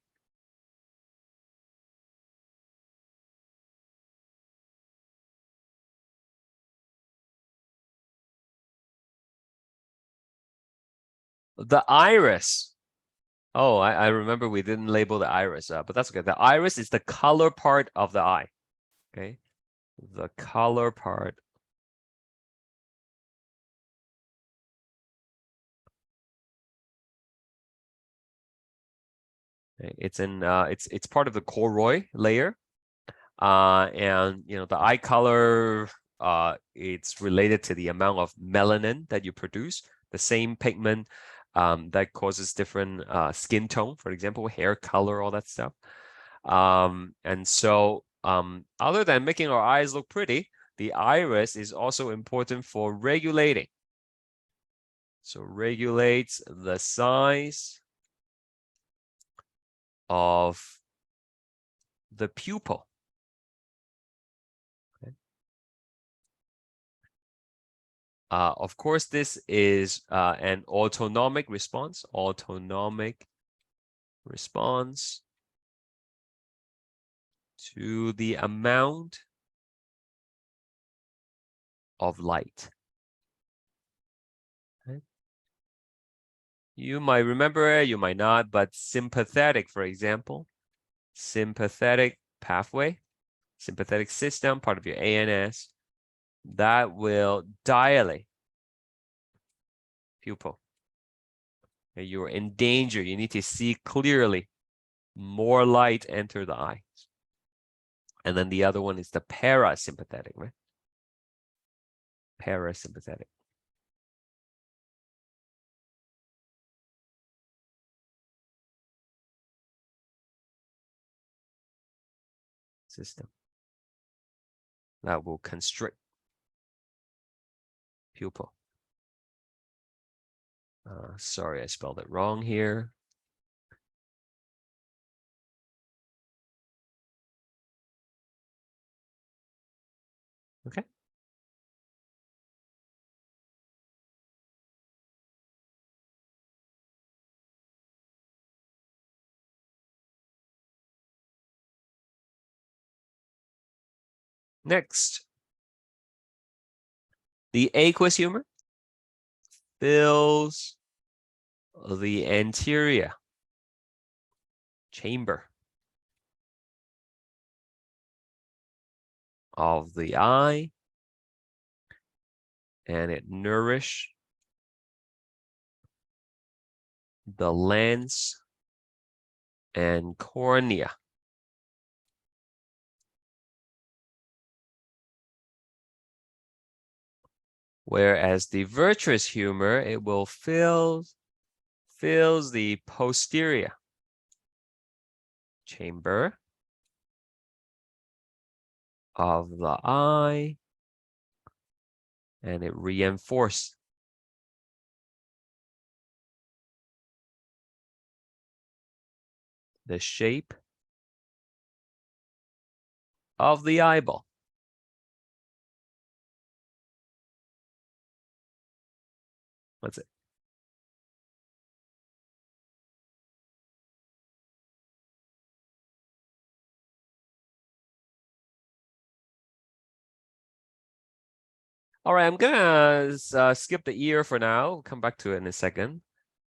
The iris. Oh, I remember we didn't label the iris, but that's okay. The iris is the color part of the eye. Okay. The color part. Okay, it's in it's part of the choroid layer. And you know, the eye color, it's related to the amount of melanin that you produce, the same pigment that causes different skin tone, for example, hair color, all that stuff. And so other than making our eyes look pretty, the iris is also important for regulating. So regulates the size of the pupil. Of course, this is an autonomic response. Autonomic response to the amount of light. Okay. You might remember it, you might not, but sympathetic, for example, sympathetic pathway, sympathetic system, part of your ANS, that will dilate pupil. Okay, you're in danger. You need to see clearly. More light enter the eyes. And then the other one is the parasympathetic, right? Parasympathetic system that will constrict pupil. Sorry, I spelled it wrong here. Okay. Next, the aqueous humor fills the anterior chamber of the eye, and it nourishes the lens and cornea. Whereas the vitreous humor, it will fills the posterior chamber of the eye, and it reinforces the shape of the eyeball. That's it. All right, I'm gonna skip the ear for now. Come back to it in a second.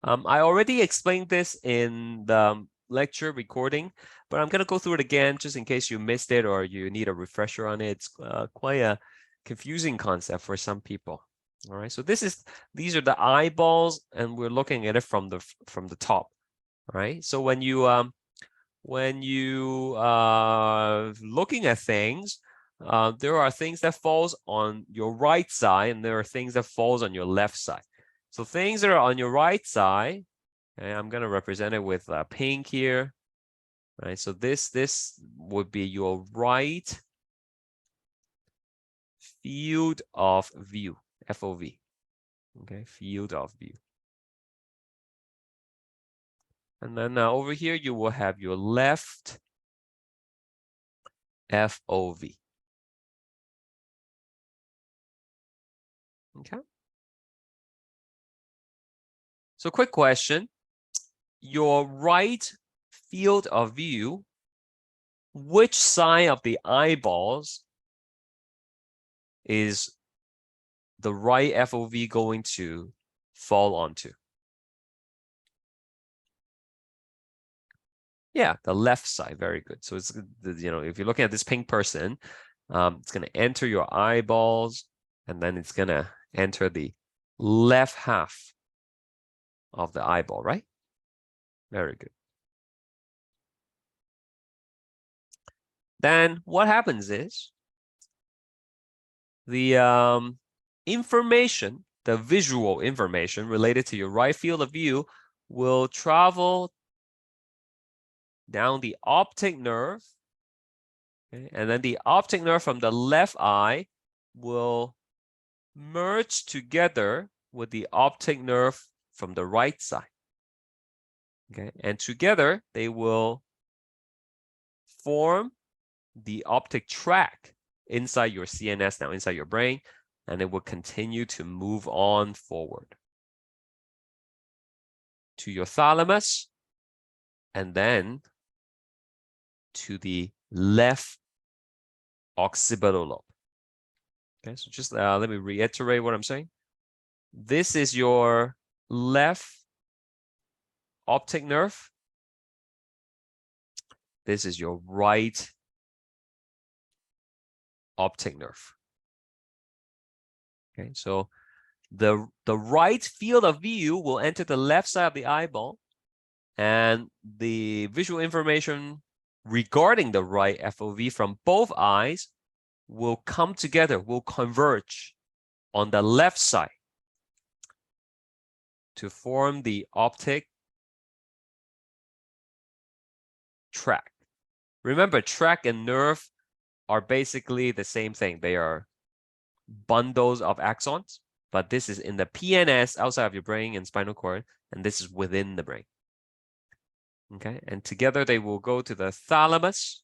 I already explained this in the lecture recording, but I'm gonna go through it again just in case you missed it or you need a refresher on it. It's quite a confusing concept for some people. All right, so these are the eyeballs, and we're looking at it from the top. All right, so when you looking at things, there are things that falls on your right side, and there are things that falls on your left side. So things that are on your right side, okay, I'm going to represent it with pink here. Right, so this would be your right field of view, FOV. Okay, field of view. And then over here, you will have your left FOV. Okay. So quick question. Your right field of view, which side of the eyeballs is the right FOV going to fall onto? Yeah, the left side. Very good. So it's, you know, if you're looking at this pink person, it's going to enter your eyeballs, and then it's going to enter the left half of the eyeball, right? Very good. Then what happens is the information, the visual information related to your right field of view will travel down the optic nerve. Okay? And then the optic nerve from the left eye will merge together with the optic nerve from the right side. Okay, and together they will form the optic tract inside your CNS, now inside your brain, and it will continue to move on forward to your thalamus, and then to the left occipital lobe. Okay, so just let me reiterate what I'm saying. This is your left optic nerve. This is your right optic nerve. Okay, so the right field of view will enter the left side of the eyeball, and the visual information regarding the right FOV from both eyes will come together, will converge on the left side to form the optic tract. Remember, tract and nerve are basically the same thing. They are bundles of axons, but this is in the PNS outside of your brain and spinal cord, and this is within the brain. Okay, and together they will go to the thalamus.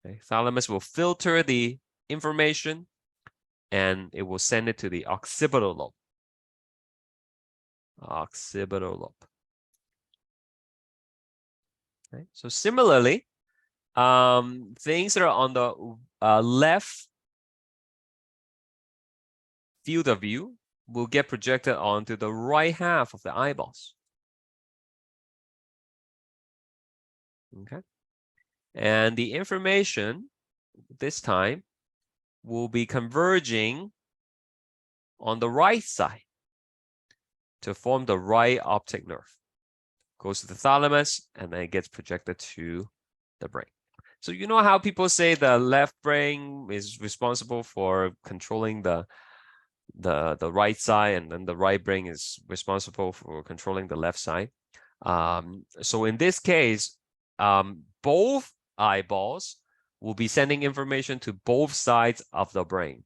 Okay, thalamus will filter the information and it will send it to the occipital lobe. Occipital lobe. Okay, so similarly, things that are on the left field of view will get projected onto the right half of the eyeballs. Okay, and the information this time will be converging on the right side to form the right optic nerve. Goes to the thalamus and then it gets projected to the brain. So you know how people say the left brain is responsible for controlling the right side, and then the right brain is responsible for controlling the left side. So in this case, both eyeballs will be sending information to both sides of the brain.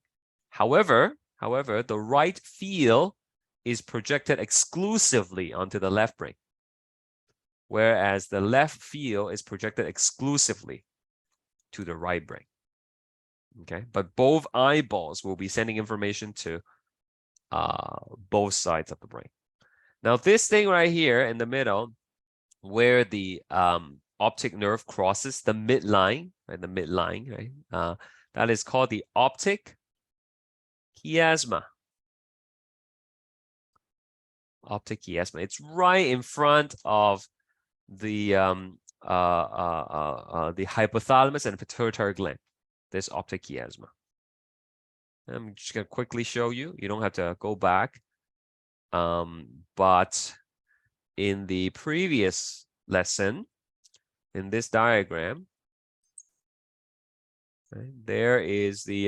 However, the right field is projected exclusively onto the left brain, whereas the left field is projected exclusively to the right brain. Okay, but both eyeballs will be sending information to both sides of the brain. Now, this thing right here in the middle, where the optic nerve crosses the midline, right? The midline, right? That is called the optic chiasma. Optic chiasma. It's right in front of the hypothalamus and pituitary gland. This optic chiasma. I'm just gonna quickly show you. You don't have to go back. But in the previous lesson, in this diagram, right, there is the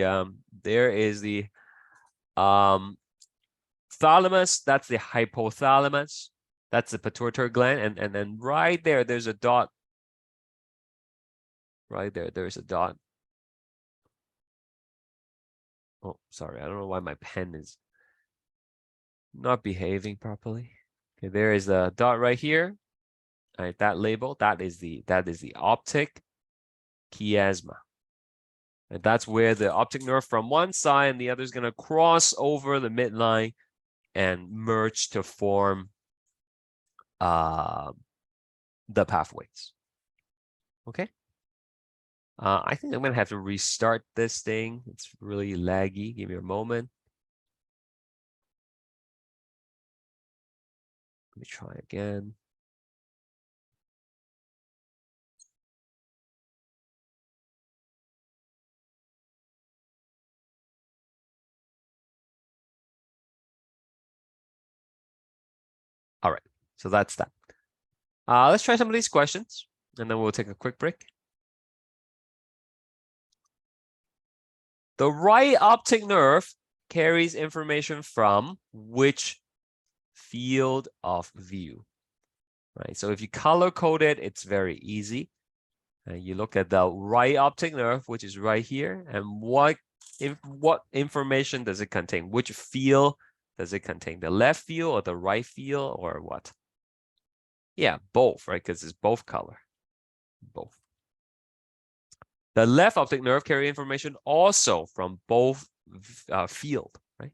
thalamus. That's the hypothalamus. That's the pituitary gland, and then right there, there's a dot. Right there, there's a dot. Oh, sorry, I don't know why my pen is not behaving properly. Okay, there is a dot right here. All right, that label, that is the optic chiasma. And that's where the optic nerve from one side and the other is going to cross over the midline and merge to form the pathways. Okay. I think I'm going to have to restart this thing. It's really laggy. Give me a moment. Let me try again. All right, so that's that. Let's try some of these questions, and then we'll take a quick break. The right optic nerve carries information from which field of view? Right, so if you color code it, it's very easy. You look at the right optic nerve, which is right here, and what information does it contain? Which field does it contain? The left field or the right field or what? Yeah, both, right? Because it's both color. Both. The left optic nerve carry information also from both field, right?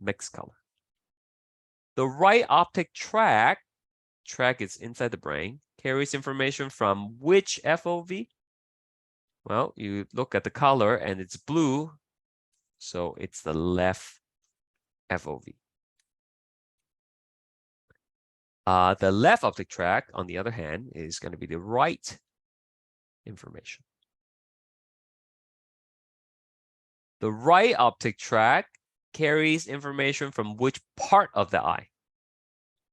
Mixed color. The right optic tract is inside the brain, carries information from which FOV? Well, you look at the color and it's blue, so it's the left FOV. The left optic tract, on the other hand, is going to be the right information. The right optic tract carries information from which part of the eye?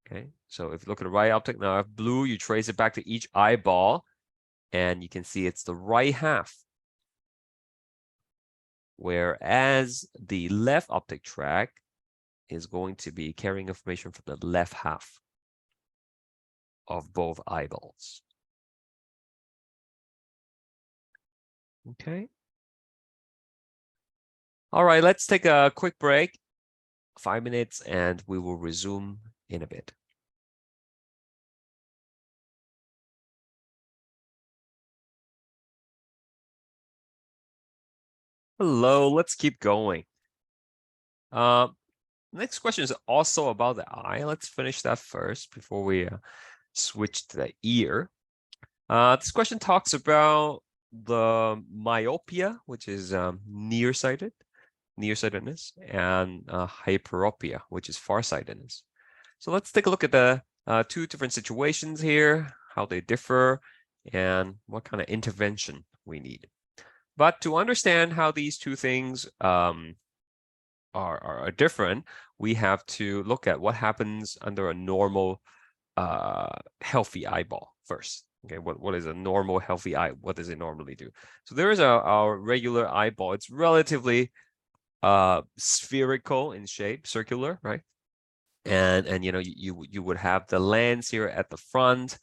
Okay, so if you look at the right optic nerve, blue, you trace it back to each eyeball, and you can see it's the right half. Whereas the left optic tract is going to be carrying information from the left half of both eyeballs. Okay. All right, let's take a quick break, 5 minutes, and we will resume in a bit. Hello, let's keep going. Next question is also about the eye. Let's finish that first before we switch to the ear. This question talks about the myopia, which is nearsightedness, and hyperopia, which is farsightedness. So let's take a look at the two different situations here, how they differ, and what kind of intervention we need. But to understand how these two things are different, we have to look at what happens under a normal healthy eyeball first. Okay, what is a normal healthy eye? What does it normally do? So there is our regular eyeball. It's relatively spherical in shape, circular, right? And you know, you would have the lens here at the front.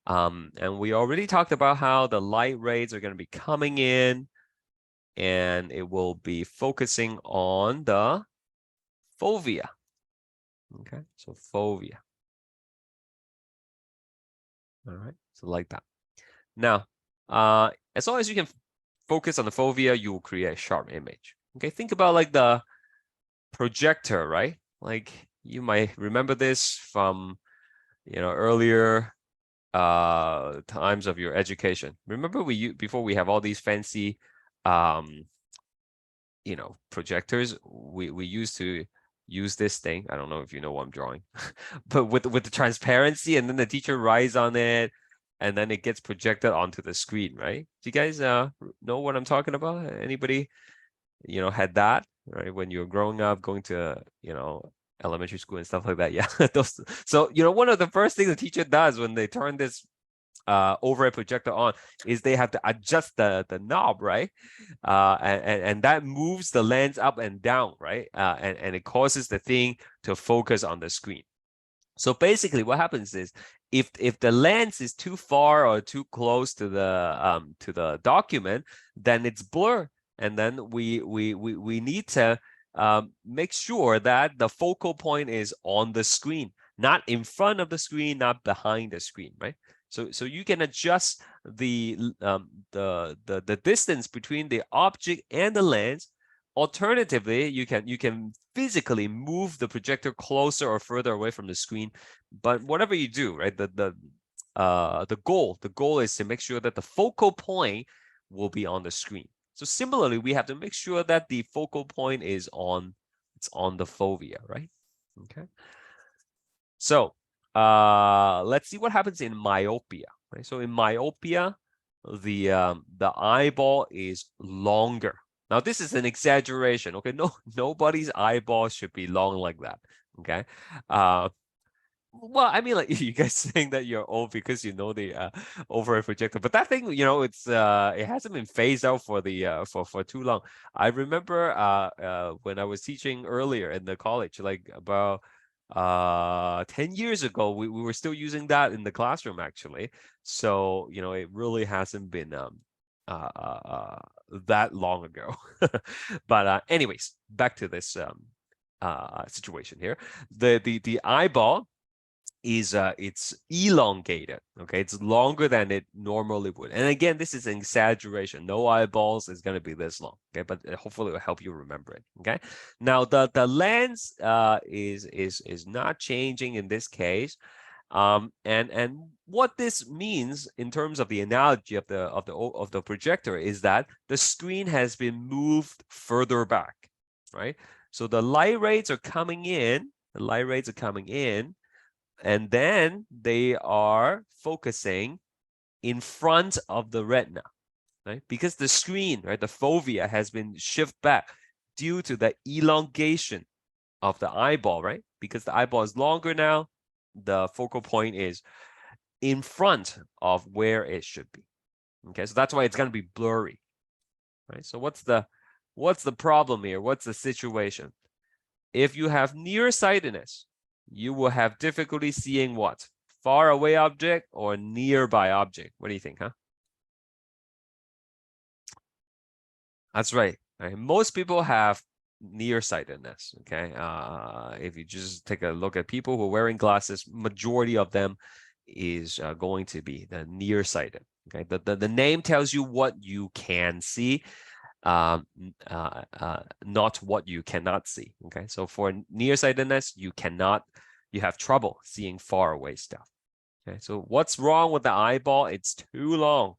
And we already talked about how the light rays are going to be coming in, and it will be focusing on the fovea. Okay, so fovea. All right, so like that. Now, as long as you can focus on the fovea, you will create a sharp image. Okay, think about like the projector, right? Like you might remember this from, you know, earlier times of your education. Remember before we have all these fancy you know, projectors, we used to use this thing. I don't know if you know what I'm drawing, but with the transparency, and then the teacher writes on it, and then it gets projected onto the screen, right? Do you guys know what I'm talking about? Anybody, you know, had that, right? When you were growing up, going to, you know, elementary school and stuff like that. Yeah. So, you know, one of the first things the teacher does when they turn this overhead projector on is they have to adjust the knob, right? And that moves the lens up and down, right? And it causes the thing to focus on the screen. So basically what happens is if the lens is too far or too close to the document, then it's blur. And then we need to make sure that the focal point is on the screen, not in front of the screen, not behind the screen, right? So you can adjust the distance between the object and the lens. Alternatively, you can physically move the projector closer or further away from the screen. But whatever you do, right, the goal is to make sure that the focal point will be on the screen. So similarly, we have to make sure that the focal point is on the fovea, right? Okay. So let's see what happens in myopia. Right? So in myopia, the eyeball is longer. Now this is an exaggeration. Okay, nobody's eyeball should be long like that. Okay. Well, I mean, like you guys saying that you're old because you know the overhead projector, but that thing, it's it hasn't been phased out for the for too long. I remember when I was teaching earlier in the college, like about 10 years ago, we were still using that in the classroom actually. So it really hasn't been that long ago. But anyways, back to this situation here. The eyeball is it's elongated. Okay, it's longer than it normally would. And again, this is an exaggeration. No eyeballs is going to be this long. Okay, but hopefully it will help you remember it. Okay, now the lens is not changing in this case. And what this means in terms of the analogy of the projector is that the screen has been moved further back, right? So the light rays are coming in. The light rays are coming in. And then they are focusing in front of the retina, right? Because the screen, right, the fovea has been shifted back due to the elongation of the eyeball, right? Because the eyeball is longer now, the focal point is in front of where it should be. Okay, so that's why it's going to be blurry, right? So what's the problem here? What's the situation? If you have nearsightedness, you will have difficulty seeing what? Far away object or nearby object? What do you think, huh? That's right. Most people have nearsightedness. Okay. If you just take a look at people who are wearing glasses, majority of them is going to be the nearsighted. Okay. The name tells you what you can see, not what you cannot see. Okay, so for nearsightedness, you have trouble seeing far away stuff. Okay, so what's wrong with the eyeball? It's too long.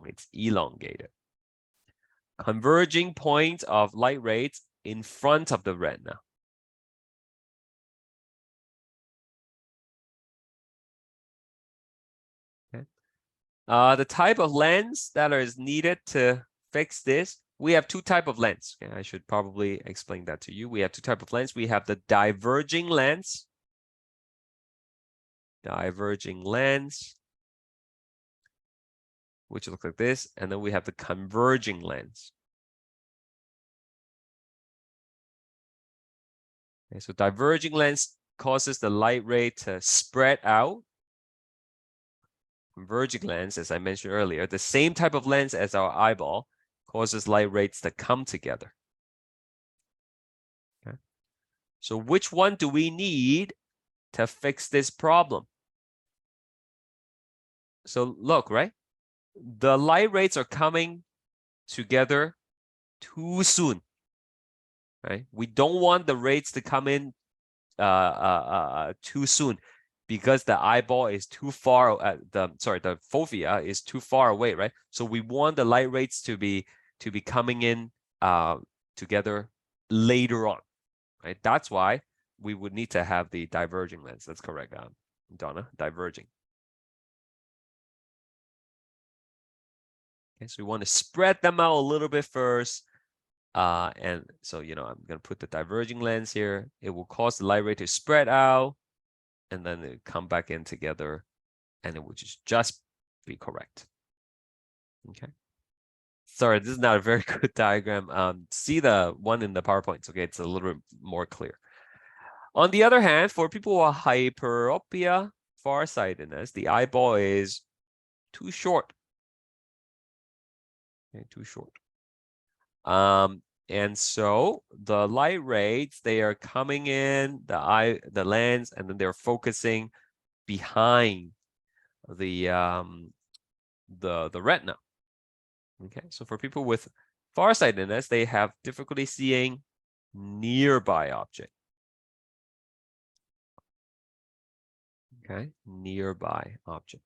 It's elongated. Converging point of light rays in front of the retina. Okay. The type of lens that is needed to fix this, we have two types of lens. Okay, I should probably explain that to you. We have two types of lens. We have the diverging lens. Diverging lens, which looks like this. And then we have the converging lens. Okay, so diverging lens causes the light ray to spread out. Converging lens, as I mentioned earlier, the same type of lens as our eyeball, causes light rays to come together. Okay. So which one do we need to fix this problem? So look, right? The light rays are coming together too soon, right? We don't want the rays to come in too soon because the eyeball is too far. The fovea is too far away, right? So we want the light rays to be coming in together later on, right? That's why we would need to have the diverging lens. That's correct, Donna. Diverging. Okay, so we want to spread them out a little bit first. And so, I'm going to put the diverging lens here. It will cause the light ray to spread out and then it come back in together and it will just be correct. Okay. Sorry, this is not a very good diagram. See the one in the PowerPoint. Okay, it's a little bit more clear. On the other hand, for people who are hyperopia, farsightedness, the eyeball is too short. Okay, too short. And so the light rays, they are coming in the lens, and then they're focusing behind the retina. Okay, so for people with farsightedness, they have difficulty seeing nearby object. Okay, nearby object.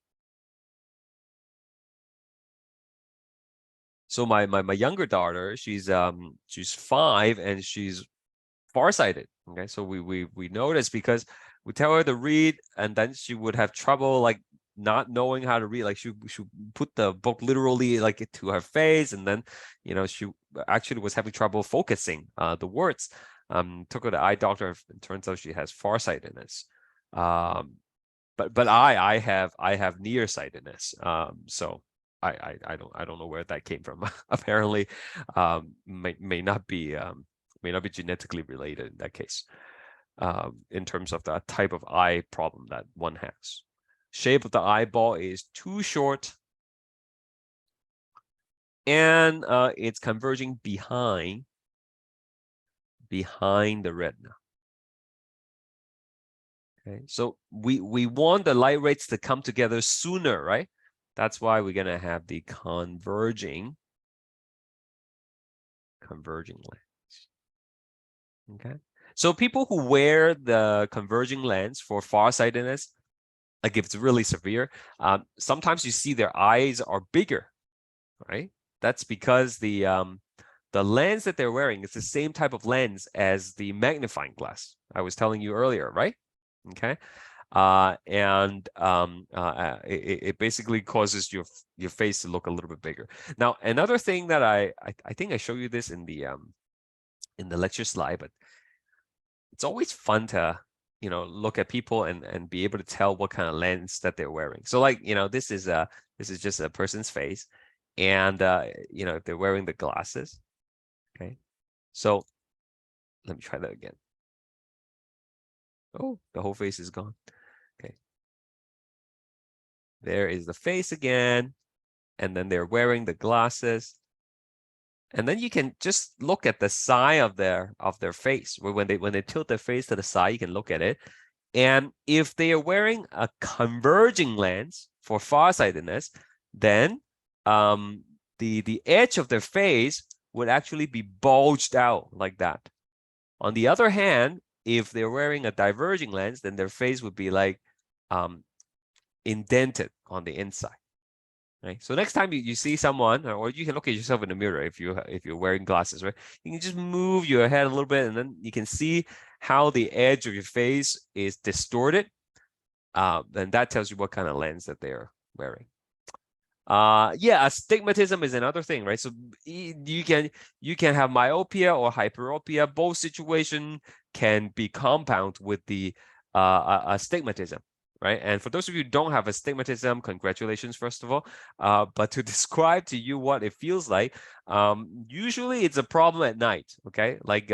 So my younger daughter, she's 5 and she's farsighted. Okay, so we noticed because we tell her to read, and then she would have trouble like not knowing how to read. Like she put the book literally like to her face, and then she actually was having trouble focusing the words. Took her to the eye doctor, and turns out she has farsightedness. But I have nearsightedness. So I don't know where that came from. Apparently, may not be genetically related in that case. In terms of the type of eye problem that one has. Shape of the eyeball is too short, and it's converging behind the retina. Okay, so we want the light rays to come together sooner, right? That's why we're gonna have the converging lens. Okay, so people who wear the converging lens for farsightedness, like if it's really severe, sometimes you see their eyes are bigger, right? That's because the lens that they're wearing is the same type of lens as the magnifying glass I was telling you earlier, right? Okay, it basically causes your face to look a little bit bigger. Now, another thing that I think I showed you this in the lecture slide, but it's always fun to look at people and be able to tell what kind of lens that they're wearing. So like this is just a person's face, and if they're wearing the glasses. Okay, so let me try that again. Oh, the whole face is gone. Okay. There is the face again. And then they're wearing the glasses. And then you can just look at the side of their face. When they tilt their face to the side, you can look at it. And if they are wearing a converging lens for farsightedness, then the edge of their face would actually be bulged out like that. On the other hand, if they're wearing a diverging lens, then their face would be like indented on the inside. Right. So next time you see someone, or you can look at yourself in the mirror if you're wearing glasses, right? You can just move your head a little bit, and then you can see how the edge of your face is distorted. Then that tells you what kind of lens that they're wearing. Yeah, astigmatism is another thing, right? So you can have myopia or hyperopia. Both situation can be compound with the astigmatism, right? And for those of you who don't have astigmatism, congratulations, first of all. But to describe to you what it feels like, usually it's a problem at night, okay? Like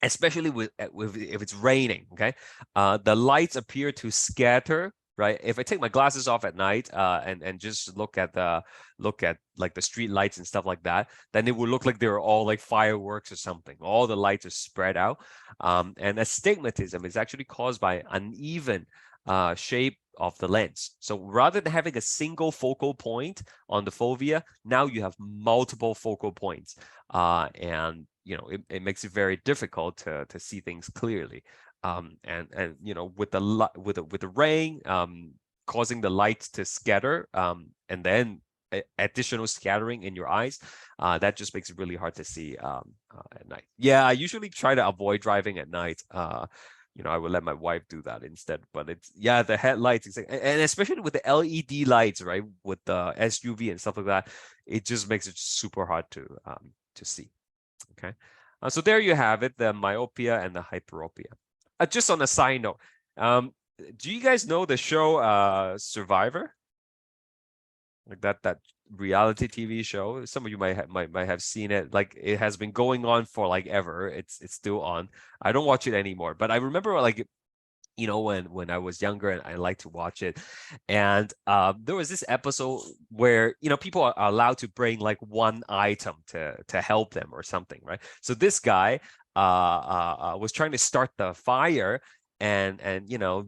especially with if it's raining, okay? The lights appear to scatter. Right. If I take my glasses off at night and just look at like the street lights and stuff like that, then it would look like they're all like fireworks or something. All the lights are spread out. And astigmatism is actually caused by uneven shape of the lens. So rather than having a single focal point on the fovea, now you have multiple focal points. And it makes it very difficult to see things clearly. And with the rain causing the lights to scatter, and then additional scattering in your eyes, that just makes it really hard to see at night. Yeah, I usually try to avoid driving at night. I would let my wife do that instead. But it's the headlights, and especially with the LED lights, right, with the SUV and stuff like that, it just makes it super hard to see. Okay, so there you have it, the myopia and the hyperopia. Just on a side note, do you guys know the show Survivor? Like that reality TV show? Some of you might have seen it. Like it has been going on for like ever. It's still on. I don't watch it anymore, but I remember like you know, when I was younger and I like to watch it. And there was this episode where, you know, people are allowed to bring like one item to help them or something, right? So this guy was trying to start the fire, and you know,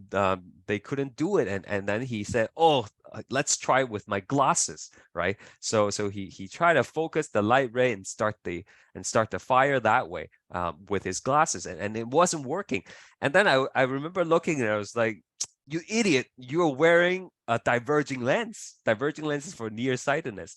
they couldn't do it, and then he said, oh, let's try with my glasses, right? So he tried to focus the light ray and start the fire that way, with his glasses, and it wasn't working. And then I remember looking and I was like, you idiot, you're wearing a diverging lens. Diverging lenses for nearsightedness.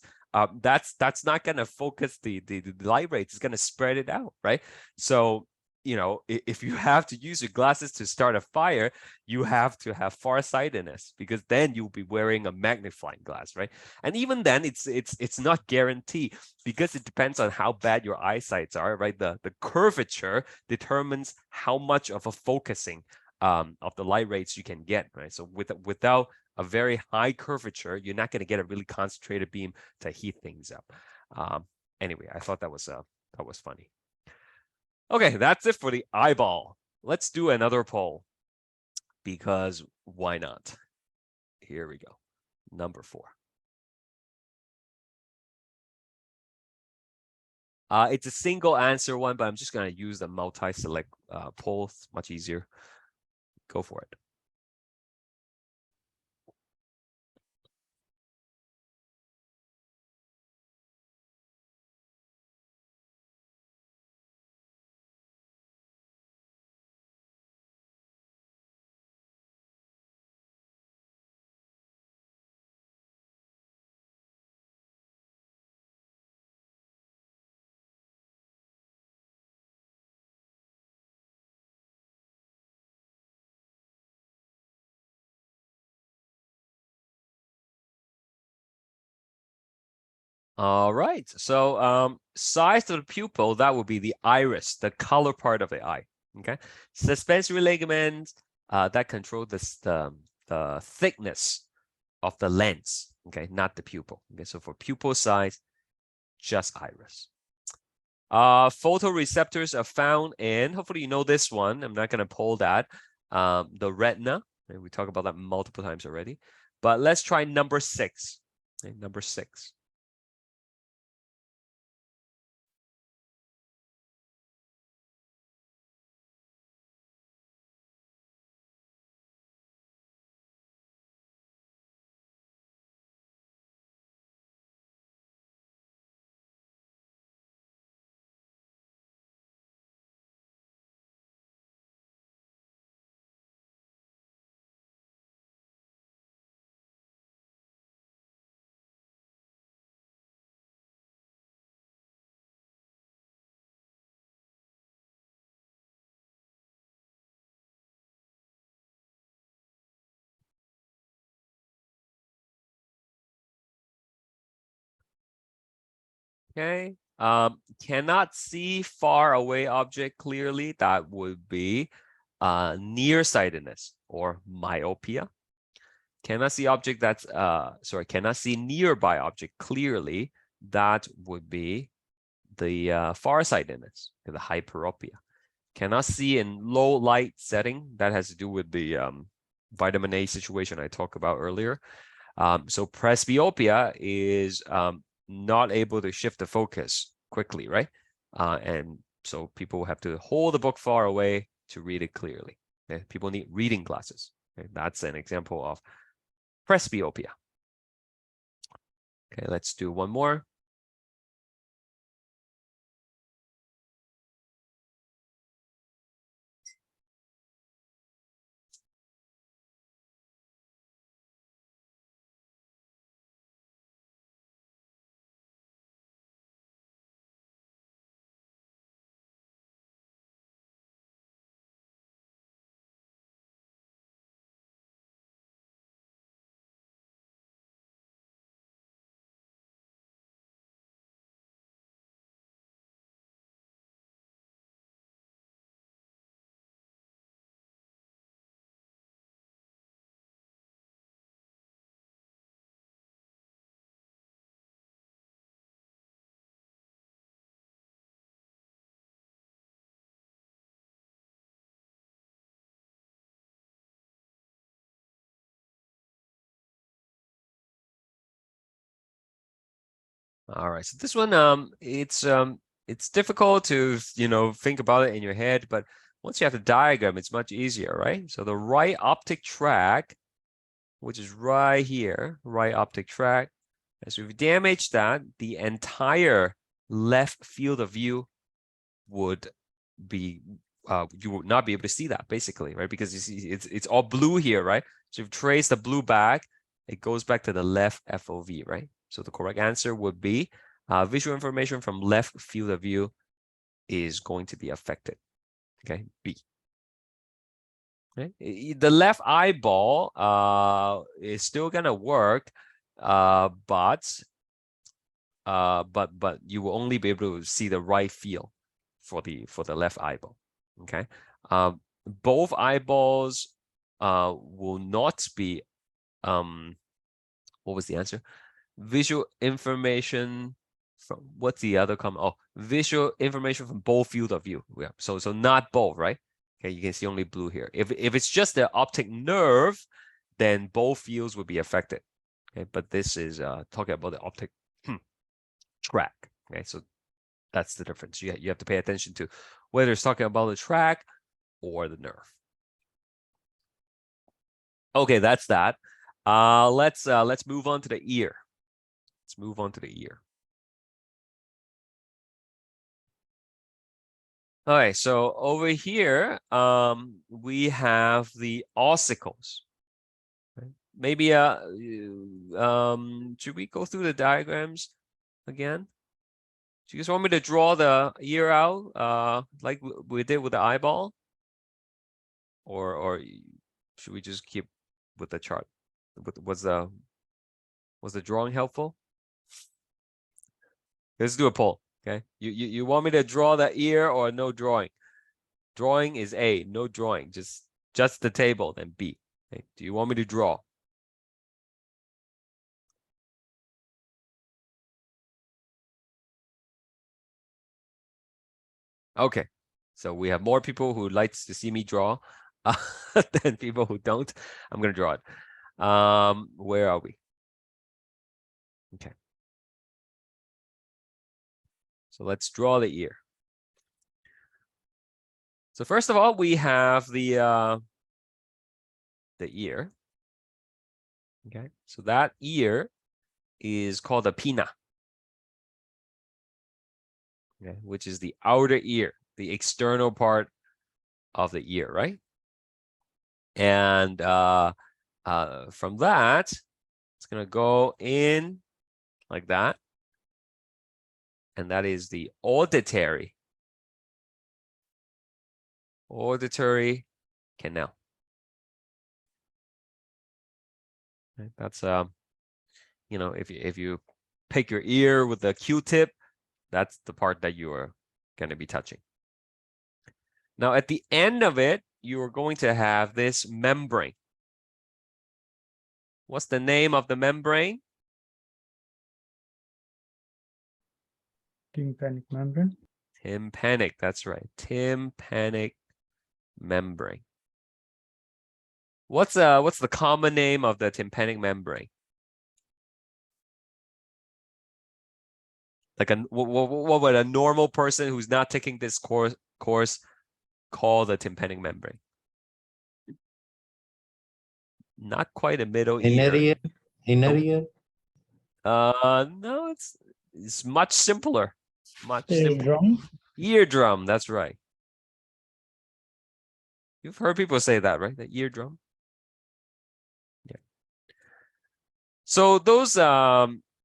That's not going to focus the light rays. It's going to spread it out, right? So, you know, if you have to use your glasses to start a fire, you have to have farsightedness, because then you'll be wearing a magnifying glass, right? And even then, it's not guaranteed, because it depends on how bad your eyesights are, right? The curvature determines how much of a focusing of the light rays you can get, right? So without a very high curvature, you're not going to get a really concentrated beam to heat things up. Anyway, I thought that was funny. Okay, that's it for the eyeball. Let's do another poll, because why not? Here we go. Number 4. It's a single answer one, but I'm just going to use the multi-select poll. It's much easier. Go for it. All right. So size of the pupil, that would be the iris, the color part of the eye. Okay. Suspensory ligaments that control the thickness of the lens. Okay, not the pupil. Okay, so for pupil size, just iris. Photoreceptors are found in, hopefully you know this one. I'm not going to pull that. The retina. And we talked about that multiple times already. But let's try number 6. Okay, number 6. Okay. Cannot see far away object clearly. That would be nearsightedness or myopia. Cannot see object that's cannot see nearby object clearly. That would be the farsightedness, the hyperopia. Cannot see in low light setting. That has to do with the vitamin A situation I talked about earlier. So presbyopia is not able to shift the focus quickly, right? And so people have to hold the book far away to read it clearly. Okay? People need reading glasses. Okay? That's an example of presbyopia. Okay, let's do one more. All right, so this one, it's difficult to, think about it in your head, but once you have the diagram, it's much easier, right? So the right optic tract, which is right here, right optic tract. And so if you damage that, the entire left field of view would be, you would not be able to see that basically, right? Because you see, it's all blue here, right? So if you trace the blue back, it goes back to the left FOV, right? So the correct answer would be visual information from left field of view is going to be affected. Okay, B. Okay. The left eyeball is still gonna work, but you will only be able to see the right field for the left eyeball. Okay, both eyeballs will not be what was the answer? Visual information from what's the other comment? Oh, visual information from both field of view. Yeah, so not both, right? Okay, you can see only blue here. If it's just the optic nerve, then both fields will be affected. Okay, but this is talking about the optic track. Okay, so that's the difference. You have to pay attention to whether it's talking about the track or the nerve. Okay, that's that. Let's move on to the ear. Let's move on to the ear. All right, so over here, we have the ossicles. Right? Maybe should we go through the diagrams again? Do you guys want me to draw the ear out like we did with the eyeball? Or should we just keep with the chart? Was the drawing helpful? Let's do a poll. Okay, you want me to draw the ear or no drawing? Drawing is A, no drawing, just the table, then B. Okay. Do you want me to draw? Okay, so we have more people who likes to see me draw than people who don't. I'm gonna draw it. Where are we? Okay. So let's draw the ear. So first of all, we have the ear. Okay, so that ear is called the pinna. Okay, which is the outer ear, the external part of the ear, right? And from that, it's gonna go in like that. And that is the auditory canal. Okay, that's if you pick your ear with a Q-tip, that's the part that you are going to be touching. Now at the end of it, you are going to have this membrane. What's the name of the membrane? Tympanic membrane. Tympanic, that's right. Tympanic membrane. What's the common name of the tympanic membrane? Like what would a normal person who's not taking this course call the tympanic membrane? Not quite a middle ear. Inner ear. No, it's much simpler. Much simpler. Eardrum. Eardrum, that's right. You've heard people say that, right? The eardrum. Yeah. So those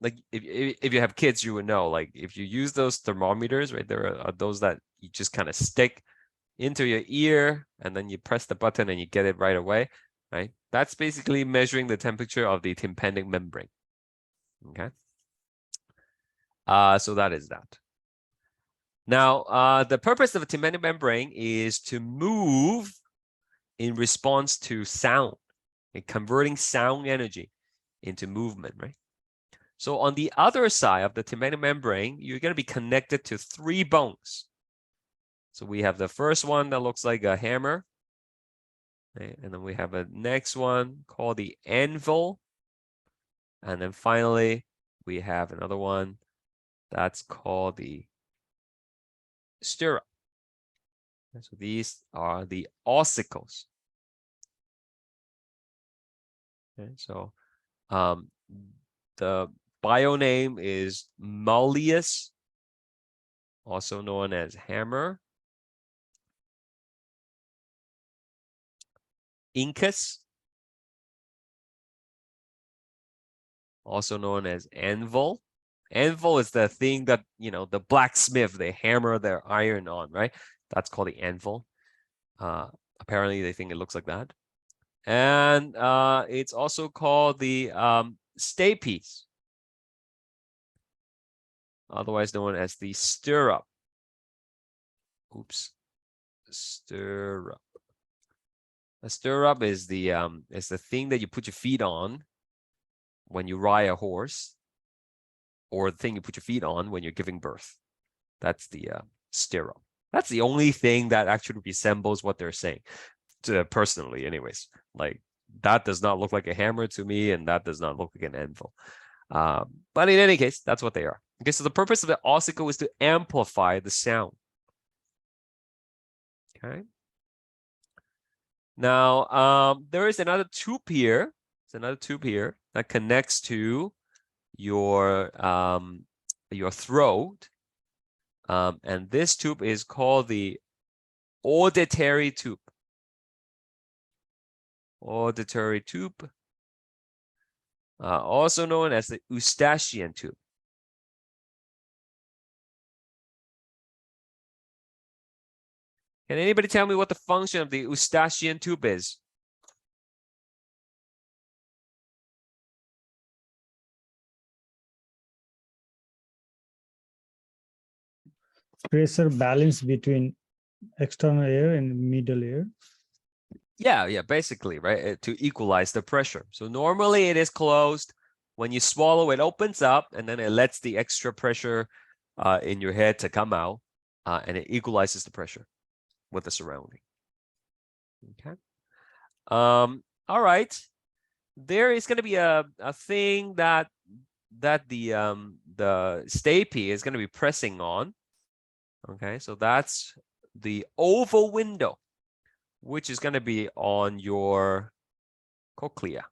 like if you have kids, you would know, like if you use those thermometers, right? There are those that you just kind of stick into your ear and then you press the button and you get it right away, right? That's basically measuring the temperature of the tympanic membrane. Okay. So that is that. Now, the purpose of a tympanic membrane is to move in response to sound, and converting sound energy into movement, right? So on the other side of the tympanic membrane, you're going to be connected to 3 bones. So we have the first one that looks like a hammer. Okay? And then we have a next one called the anvil. And then finally, we have another one That's called the stirrup. And so these are the ossicles. Okay, so the bio name is Malleus, also known as hammer. Incus, also known as anvil. Anvil is the thing that, you know, the blacksmith, they hammer their iron on, right? That's called the anvil. Apparently they think it looks like that. And it's also called the staypiece, otherwise known as the stirrup. Oops, stirrup. A stirrup is the thing that you put your feet on when you ride a horse, or the thing you put your feet on when you're giving birth. That's the stirrup. That's the only thing that actually resembles what they're saying, personally, anyways. Like, that does not look like a hammer to me, and that does not look like an anvil. But in any case, that's what they are. Okay, so the purpose of the ossicle is to amplify the sound. Okay. Now, there is another tube here. There's another tube here that connects to your throat. And this tube is called the auditory tube. Auditory tube, also known as the Eustachian tube. Can anybody tell me what the function of the Eustachian tube is? Pressure balance between external air and middle air. Yeah, basically, right? To equalize the pressure. So normally it is closed. When you swallow, it opens up, and then it lets the extra pressure in your head to come out, and it equalizes the pressure with the surrounding. Okay. All right. There is going to be a thing that the stapy is going to be pressing on. Okay, so that's the oval window, which is going to be on your cochlea.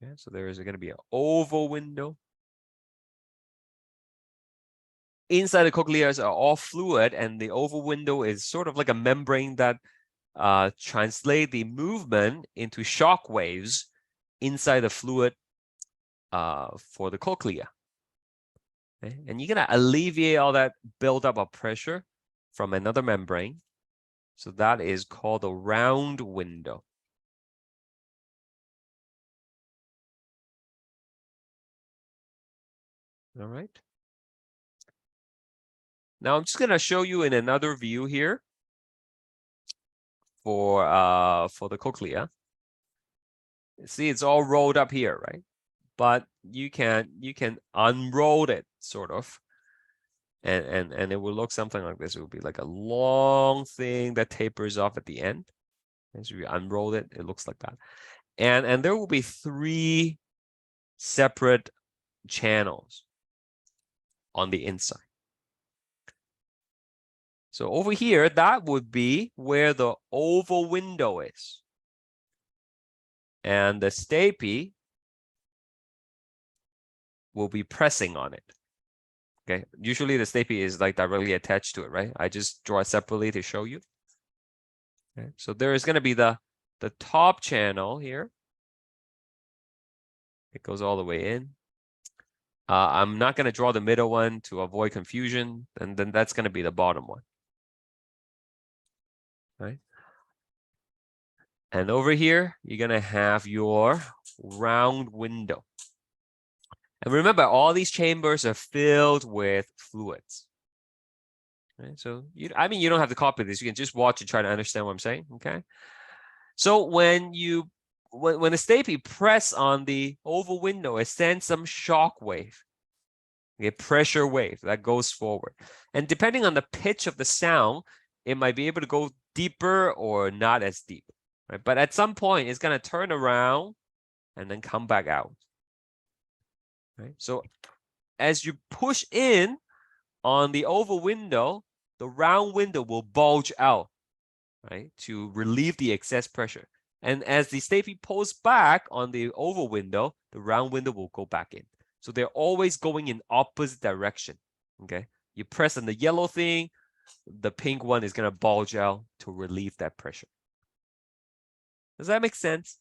Okay, so there is going to be an oval window. Inside the cochleas are all fluid, and the oval window is sort of like a membrane that translate the movement into shock waves inside the fluid for the cochlea. Okay? And you're going to alleviate all that buildup of pressure from another membrane. So that is called a round window. All right. Now I'm just going to show you in another view here for the cochlea. See, it's all rolled up here, right? But you can unroll it sort of, and it will look something like this. It will be like a long thing that tapers off at the end. As you unroll it, it looks like that. And there will be 3 separate channels on the inside. So over here, that would be where the oval window is. And the stapy will be pressing on it. Okay, usually the stapy is like directly attached to it, right? I just draw it separately to show you. Okay, so there is going to be the top channel here. It goes all the way in. I'm not going to draw the middle one to avoid confusion, and then that's going to be the bottom one. Right? And over here, you're going to have your round window. And remember, all these chambers are filled with fluids. Right? So, you don't have to copy this. You can just watch and try to understand what I'm saying, okay? So when the stapy press on the oval window, it sends some shock wave, okay, pressure wave that goes forward. And depending on the pitch of the sound, it might be able to go deeper or not as deep, right? But at some point, it's going to turn around and then come back out. right? So as you push in on the oval window, the round window will bulge out, right, to relieve the excess pressure. And as the stapes pulls back on the oval window, the round window will go back in. So they're always going in opposite direction, okay? You press on the yellow thing, the pink one is going to bulge out to relieve that pressure. Does that make sense?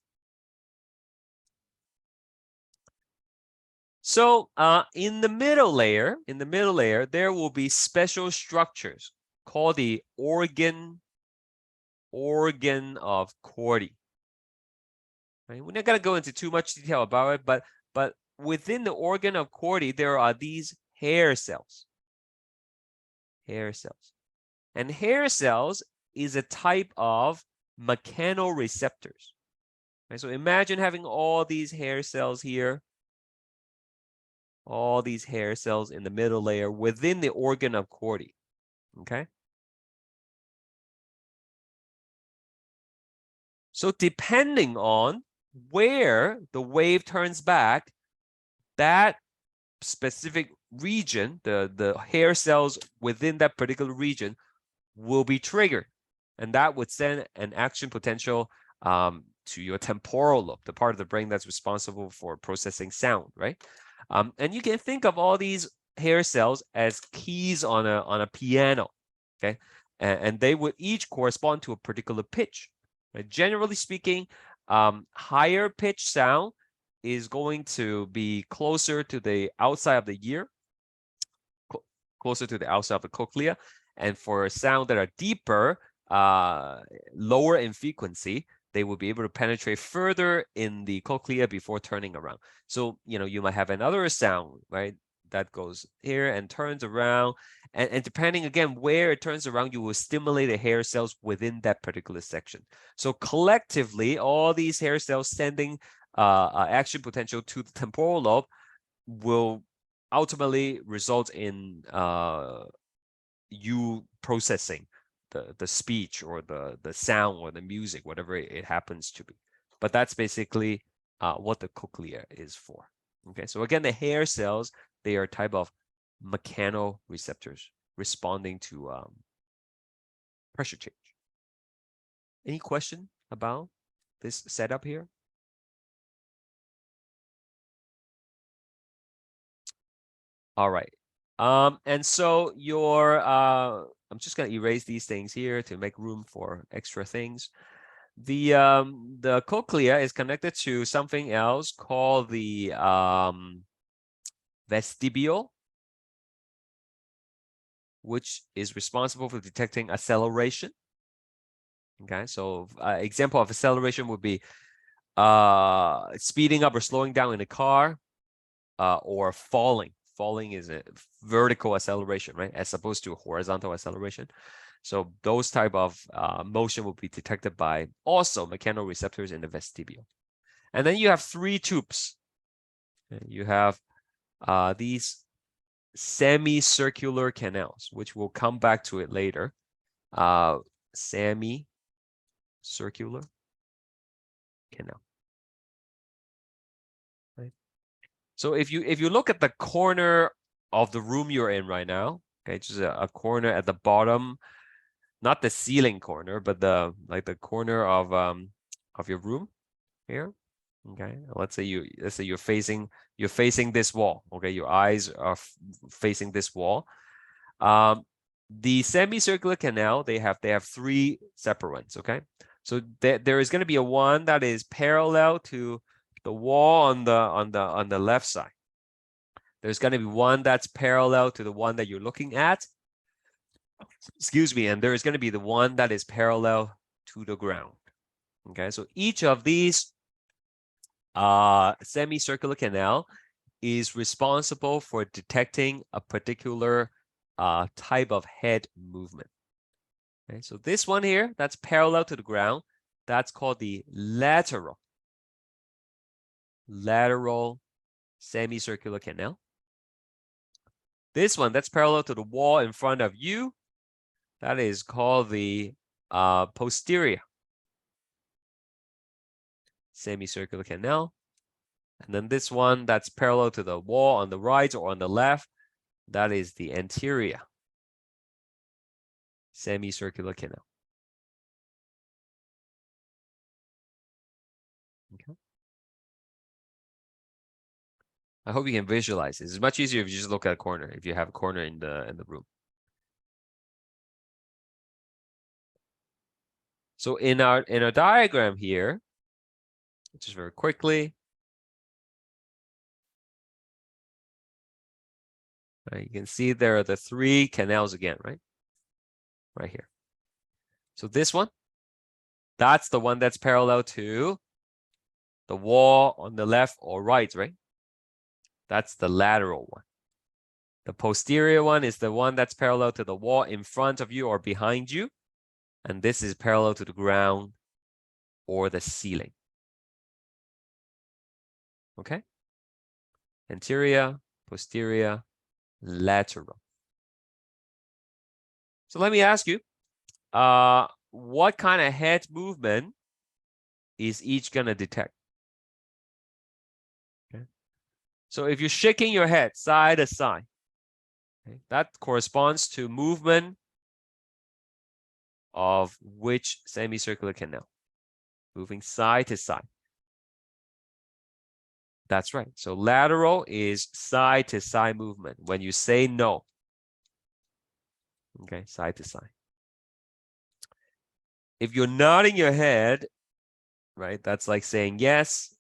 So in the middle layer, there will be special structures called the organ of Corti. Right? We're not going to go into too much detail about it, but within the organ of Corti, there are these hair cells. Hair cells. And hair cells is a type of mechanoreceptors. Right? So imagine having all these hair cells here, all these hair cells in the middle layer within the organ of Corti. Okay. So depending on where the wave turns back, that specific region, the hair cells within that particular region will be triggered. And that would send an action potential to your temporal lobe, the part of the brain that's responsible for processing sound, right? And you can think of all these hair cells as keys on a piano, okay? And they would each correspond to a particular pitch. Right? Generally speaking, higher pitch sound is going to be closer to the outside of the ear, closer to the outside of the cochlea. And for sound that are deeper, lower in frequency, they will be able to penetrate further in the cochlea before turning around. So, you might have another sound, right, that goes here and turns around. And depending, again, where it turns around, you will stimulate the hair cells within that particular section. So collectively, all these hair cells sending action potential to the temporal lobe will ultimately result in you processing the speech or the sound or the music, whatever it happens to be. But that's basically what the cochlea is for. Okay, so again, the hair cells, they are a type of mechanoreceptors responding to pressure change. Any question about this setup here? All right. And so your I'm just going to erase these things here to make room for extra things. The cochlea is connected to something else called the vestibule, which is responsible for detecting acceleration. Okay, so example of acceleration would be speeding up or slowing down in a car, or falling. Falling is a vertical acceleration, right, as opposed to horizontal acceleration. So those type of motion will be detected by also mechanoreceptors in the vestibule. And then you have three tubes. You have these semicircular canals, which we'll come back to it later. Semicircular canal. Right. So if you look at the corner of the room you're in right now, okay, just a corner at the bottom, not the ceiling corner, but the corner of your room here. Okay, let's say you're facing this wall. Okay, your eyes are facing this wall. The semicircular canal, they have three separate ones. Okay, so there is going to be a one that is parallel to the wall on the left side. There's going to be one that's parallel to the one that you're looking at. Excuse me, and there is going to be the one that is parallel to the ground. Okay, so each of these semicircular canal is responsible for detecting a particular type of head movement. Okay, so this one here, that's parallel to the ground, that's called the lateral semicircular canal. This one that's parallel to the wall in front of you, that is called the posterior semicircular canal. And then this one that's parallel to the wall on the right or on the left, that is the anterior semicircular canal. Okay. I hope you can visualize this. It's much easier if you just look at a corner, if you have a corner in the room. So in our diagram here, just very quickly, right, you can see there are the three canals again, right? Right here. So this one, that's the one that's parallel to the wall on the left or right, right? That's the lateral one. The posterior one is the one that's parallel to the wall in front of you or behind you. And this is parallel to the ground or the ceiling. Okay? Anterior, posterior, lateral. So let me ask you, what kind of head movement is each going to detect? Okay. So if you're shaking your head side to side, okay, that corresponds to movement of which semicircular canal? Moving side to side. That's right. So lateral is side to side movement. When you say no, okay, side to side. If you're nodding your head, right, that's like saying yes,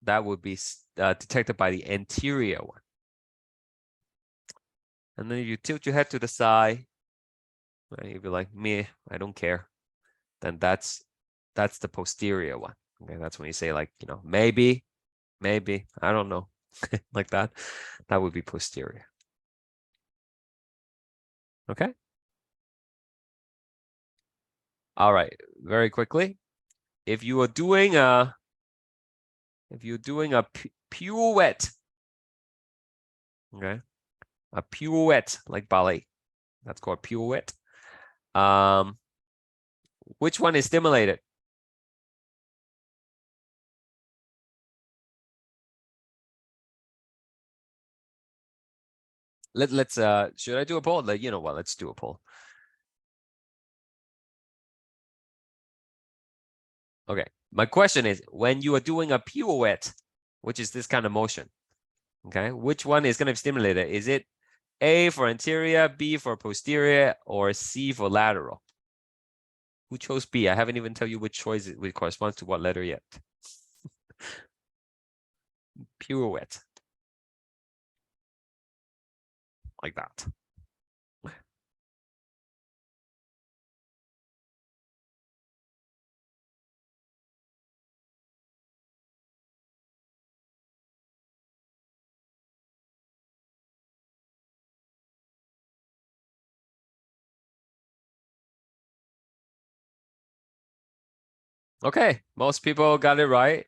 that would be detected by the anterior one. And then if you tilt your head to the side, right, if you're like, meh, I don't care, then that's the posterior one. Okay, that's when you say like, you know, maybe, I don't know, like that. That would be posterior. Okay. All right, very quickly. If you are doing a pirouette, okay, a pirouette like ballet, that's called pirouette. Which one is stimulated? Let's should I do a poll? You know what? Let's do a poll. Okay. My question is, when you are doing a pirouette, which is this kind of motion, okay, which one is going to be stimulated? Is it A for anterior, B for posterior, or C for lateral? Who chose B? I haven't even tell you which choice it corresponds to what letter yet. Pirouette. Like that. Okay, most people got it right.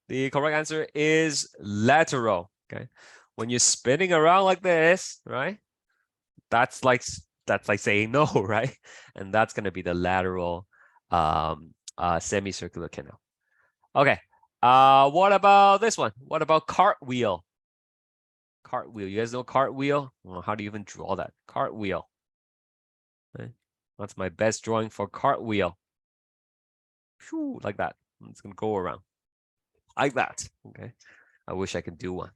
The correct answer is lateral. Okay, when you're spinning around like this, right? That's like saying no, right? And that's gonna be the lateral semicircular canal. Okay. What about this one? What about cartwheel? Cartwheel. You guys know cartwheel? Well, how do you even draw that? Cartwheel. Okay. That's my best drawing for cartwheel. Whew, like that. It's gonna go around like that. Okay. I wish I could do one.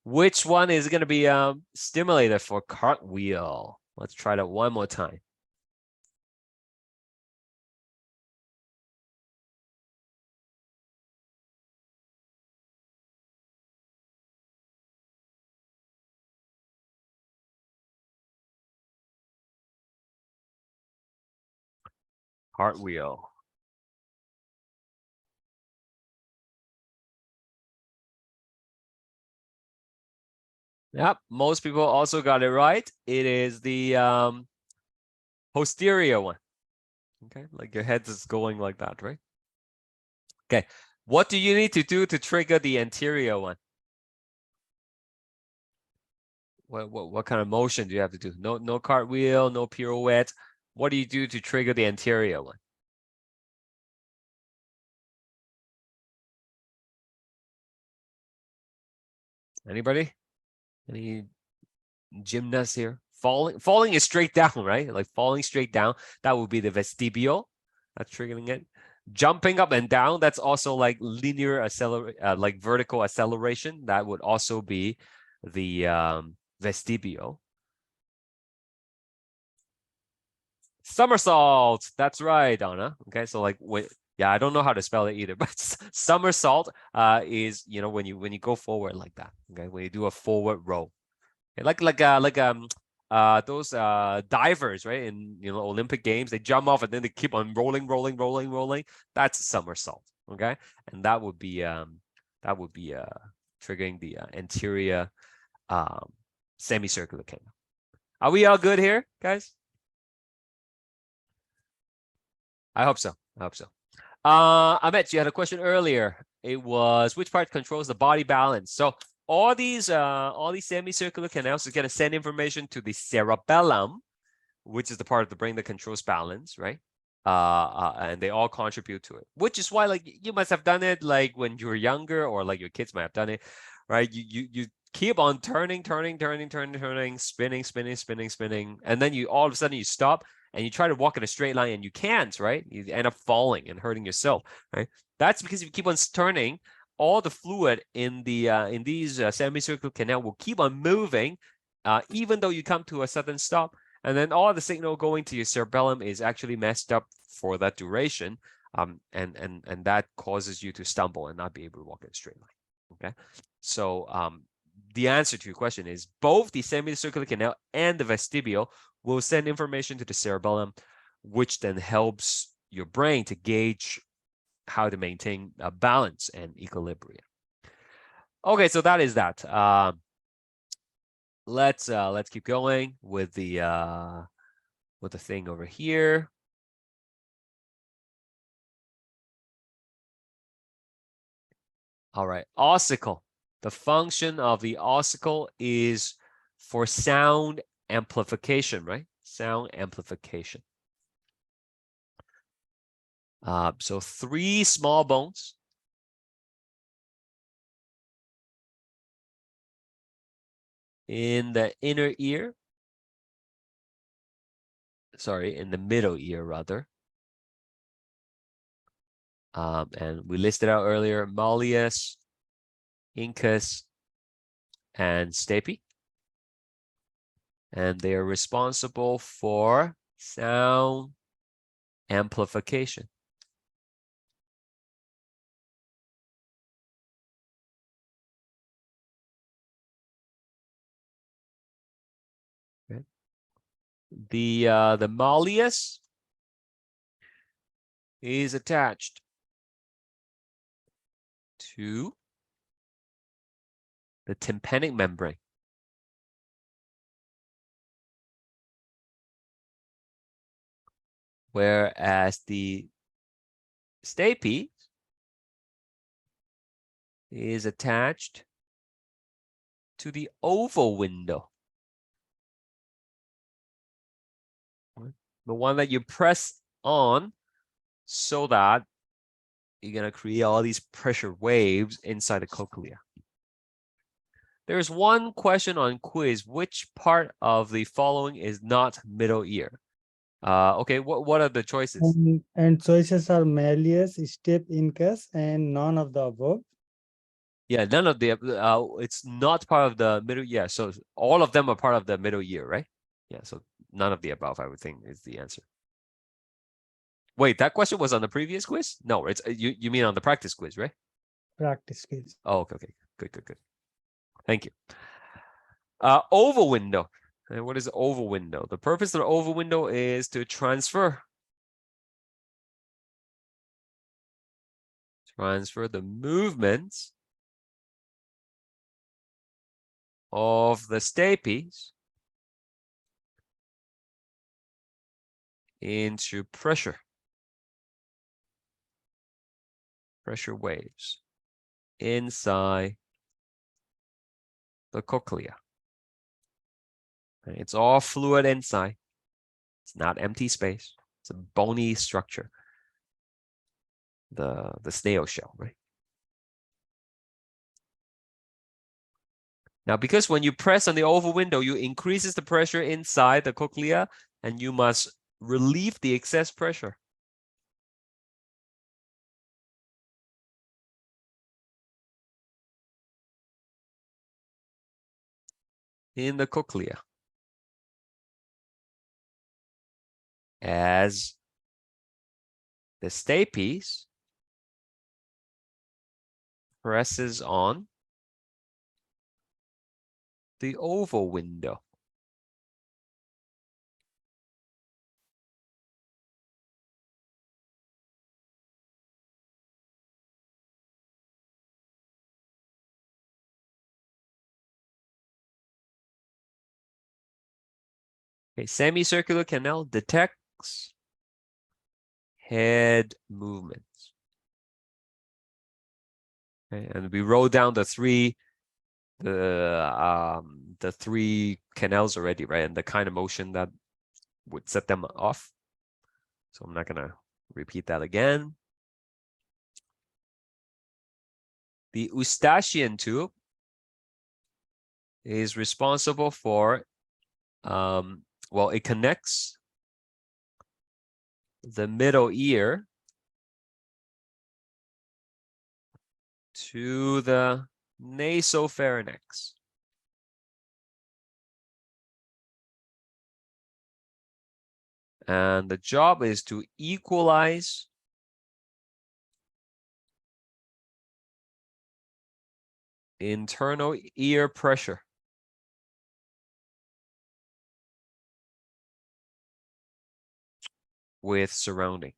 Which one is gonna be stimulated for cartwheel? Let's try that one more time. Cartwheel. Yep, most people also got it right. It is the posterior one. Okay, like your head is going like that, right? Okay, what do you need to do to trigger the anterior one? What kind of motion do you have to do? No cartwheel, no pirouette. What do you do to trigger the anterior one? Anybody? Any gymnasts here? Falling is straight down, right? Like falling straight down. That would be the vestibule. That's triggering it. Jumping up and down. That's also like linear like vertical acceleration. That would also be the vestibule. Somersault. That's right, Donna. Okay, so like yeah, I don't know how to spell it either, but somersault is, you know, when you go forward like that. Okay, when you do a forward roll. Okay? Those divers, right? In, you know, Olympic Games, they jump off and then they keep on rolling. That's somersault. Okay, and that would be triggering the anterior semicircular canal. Are we all good here, guys? I hope so. Ahmed, you had a question earlier. It was, which part controls the body balance? So all these semicircular canals are going to send information to the cerebellum, which is the part of the brain that controls balance, right? And they all contribute to it, which is why, like, you must have done it like when you were younger, or like your kids might have done it, right? You keep on turning, spinning, and then you all of a sudden you stop and you try to walk in a straight line and you can't, right? You end up falling and hurting yourself, right? That's because if you keep on turning, all the fluid in these semicircular canal will keep on moving, even though you come to a sudden stop. And then all the signal going to your cerebellum is actually messed up for that duration, and that causes you to stumble and not be able to walk in a straight line. Okay, so the answer to your question is both the semicircular canal and the vestibule will send information to the cerebellum, which then helps your brain to gauge how to maintain a balance and equilibrium. Okay, so that is that. Let's keep going with the thing over here. All right, ossicle. The function of the ossicle is for sound amplification, right? Sound amplification. So 3 small bones. In the inner ear. Sorry, in the middle ear, rather. And we listed out earlier malleus, incus, and stapes. And they are responsible for sound amplification. Okay. The malleus is attached to the tympanic membrane. Whereas the stapes is attached to the oval window. The one that you press on so that you're going to create all these pressure waves inside the cochlea. There's one question on quiz. Which part of the following is not middle ear? Okay, what are the choices? And choices are malleus, stapes, incus, and none of the above. Yeah, none of the, it's not part of the middle ear. So all of them are part of the middle ear, right? Yeah, so none of the above, I would think, is the answer. Wait, that question was on the previous quiz? No, it's you mean on the practice quiz, right? Practice quiz. Oh, okay. Good. Thank you. Oval window. And what is the oval window? The purpose of the oval window is to transfer the movements of the stapes into pressure waves inside the cochlea. It's all fluid inside. It's not empty space. It's a bony structure. The snail shell, right? Now, because when you press on the oval window, you increases the pressure inside the cochlea, and you must relieve the excess pressure. In the cochlea. As the stapes presses on the oval window. Okay, semicircular canal detects head movements. Okay, and we wrote down the three canals already, right? And the kind of motion that would set them off. So I'm not gonna repeat that again. The Eustachian tube is responsible for, well, it connects the middle ear to the nasopharynx. And the job is to equalize internal ear pressure. With surrounding.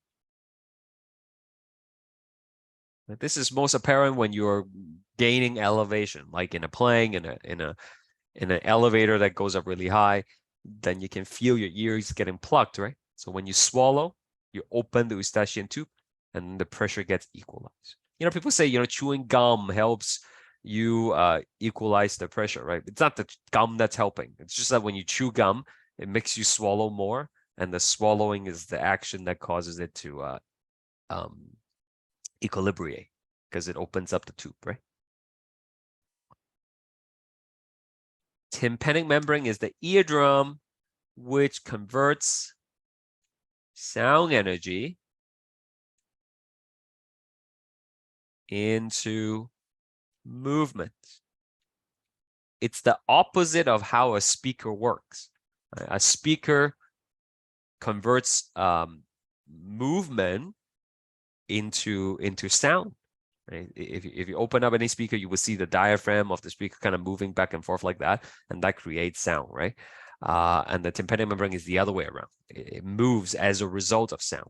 This is most apparent when you're gaining elevation, like in a plane, in an elevator that goes up really high, then you can feel your ears getting plugged, right? So when you swallow, you open the Eustachian tube and the pressure gets equalized. People say, chewing gum helps you equalize the pressure, right? It's not the gum that's helping. It's just that when you chew gum, it makes you swallow more, and the swallowing is the action that causes it to equilibrate, because it opens up the tube, right? Tympanic membrane is the eardrum, which converts sound energy into movement. It's the opposite of how a speaker works. A speaker converts movement into sound. Right? If you open up any speaker, you will see the diaphragm of the speaker kind of moving back and forth like that, and that creates sound, right? And the tympanic membrane is the other way around. It moves as a result of sound.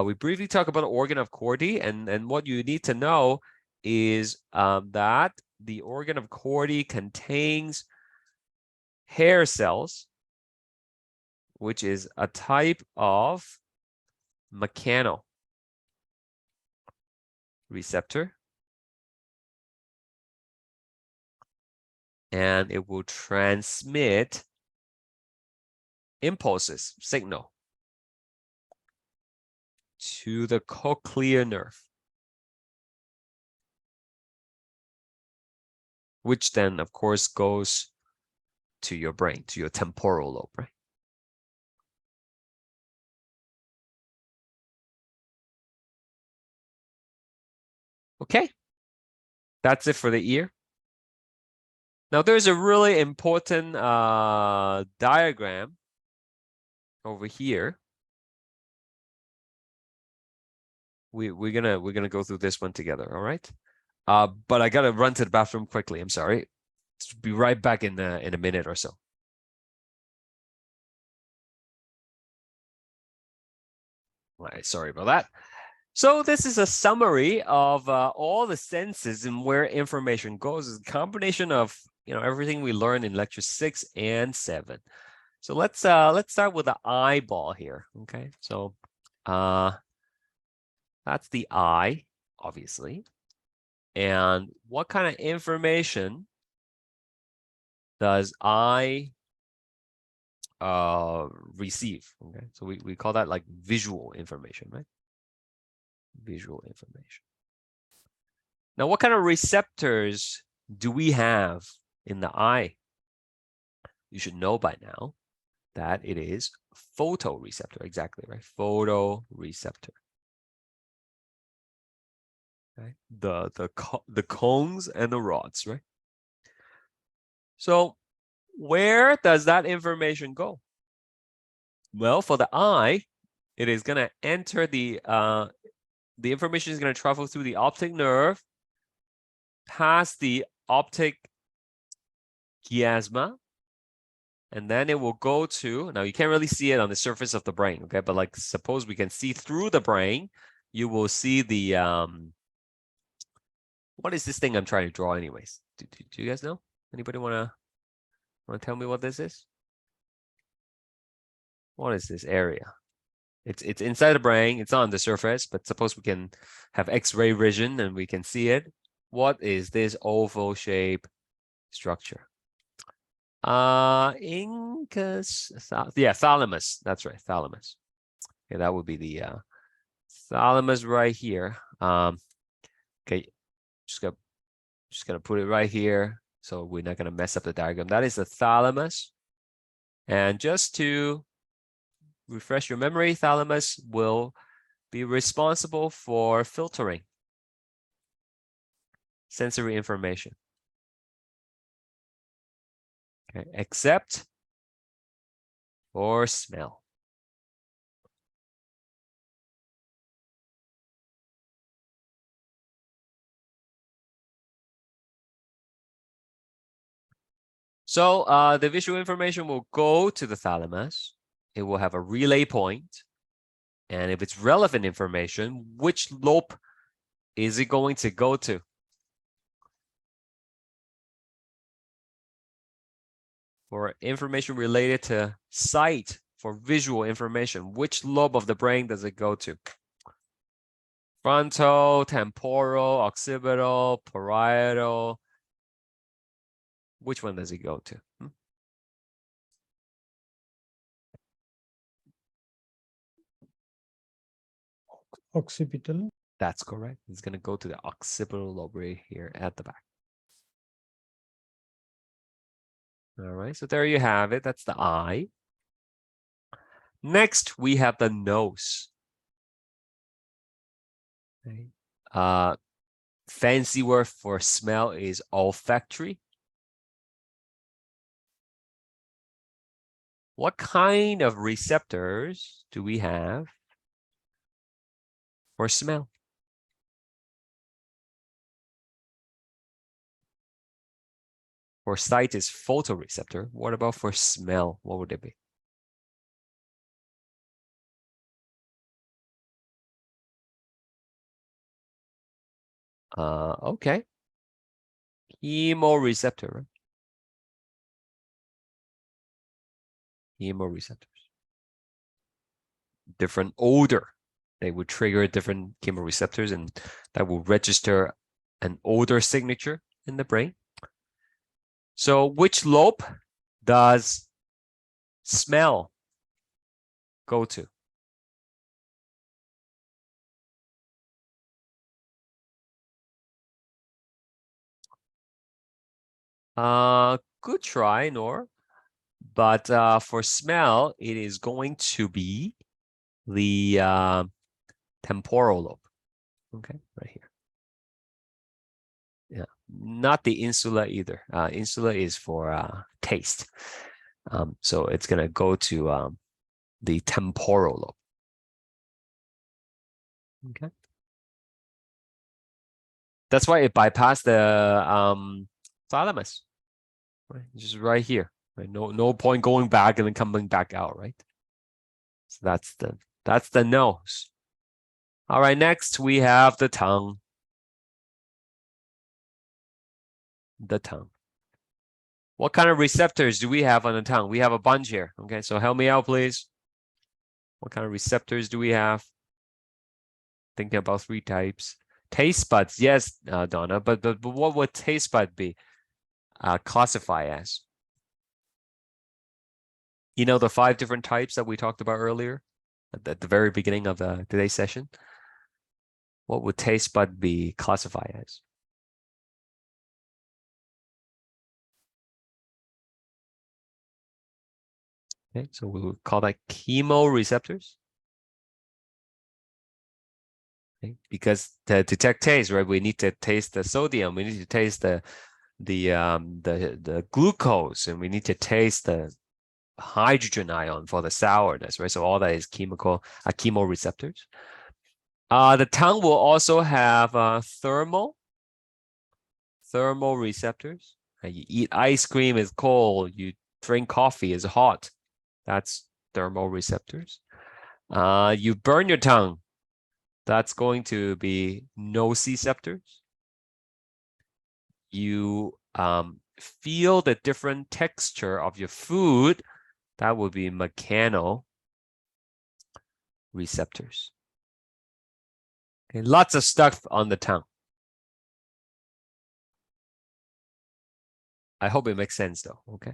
We briefly talk about the organ of Corti, and what you need to know is that the organ of Corti contains hair cells, which is a type of mechanoreceptor, and it will transmit impulses, signal, to the cochlear nerve, which then, of course, goes to your brain, to your temporal lobe, right? Okay, that's it for the ear. Now, there's a really important diagram over here. We're gonna go through this one together, all right? But I gotta run to the bathroom quickly. I'm sorry. Be right back in a minute or so. All right, sorry about that. So this is a summary of all the senses and where information goes. It's a combination of everything we learned in lecture 6 and 7. So let's start with the eyeball here. Okay, so that's the eye, obviously. And what kind of information does eye receive? Okay, so we call that like visual information, right? Visual information. Now, what kind of receptors do we have in the eye? You should know by now that it is photoreceptor. Exactly, right? Photoreceptor. Right? The cones and the rods, right? So where does that information go? Well, for the eye, it is going to enter the information is going to travel through the optic nerve, past the optic chiasma, and then it will go to, now you can't really see it on the surface of the brain, okay? But like, suppose we can see through the brain, you will see the, what is this thing I'm trying to draw anyways? Do you guys know? Anybody want to tell me what this is? What is this area? It's inside the brain. It's not on the surface, but suppose we can have X-ray vision and we can see it. What is this oval shape structure? Incus, yeah, thalamus. That's right, thalamus. Okay, that would be the thalamus right here. Okay, just gonna put it right here, so we're not gonna mess up the diagram. That is the thalamus, and just to refresh your memory, thalamus will be responsible for filtering sensory information. Okay, except for smell. So the visual information will go to the thalamus. It will have a relay point. And if it's relevant information, which lobe is it going to go to? For information related to sight, for visual information, which lobe of the brain does it go to? Frontal, temporal, occipital, parietal. Which one does it go to? Occipital. That's correct. It's going to go to the occipital lobe right here at the back. All right, so there you have it. That's the eye. Next, we have the nose. Okay. Fancy word for smell is olfactory. What kind of receptors do we have for smell? For sight is photoreceptor. What about for smell? What would it be? Okay. Chemoreceptor, right? Chemoreceptors. Different odor. They would trigger different chemoreceptors, and that will register an odor signature in the brain. So which lobe does smell go to? Good try, Nor. But for smell, it is going to be the temporal lobe. Okay, right here. Yeah, not the insula either. Insula is for taste. So it's going to go to the temporal lobe. Okay. That's why it bypassed the thalamus. Right, just right here. Right? No point going back and then coming back out, right? So that's the nose. All right, next we have the tongue. The tongue. What kind of receptors do we have on the tongue? We have a bunch here. Okay, so help me out, please. What kind of receptors do we have? Thinking about 3 types. Taste buds, yes, Donna, but what would taste bud be classify as? You know the 5 different types that we talked about earlier at the very beginning of today's session? What would taste bud be classified as? Okay, so we will call that chemoreceptors. Okay, because to detect taste, right, we need to taste the sodium, we need to taste the glucose, and we need to taste the hydrogen ion for the sourness, right? So all that is chemoreceptors. The tongue will also have thermal receptors. You eat ice cream, it's cold. You drink coffee, it's hot. That's thermal receptors. You burn your tongue. That's going to be nociceptors. You feel the different texture of your food. That would be mechanoreceptors. Okay, lots of stuff on the tongue. I hope it makes sense though, okay?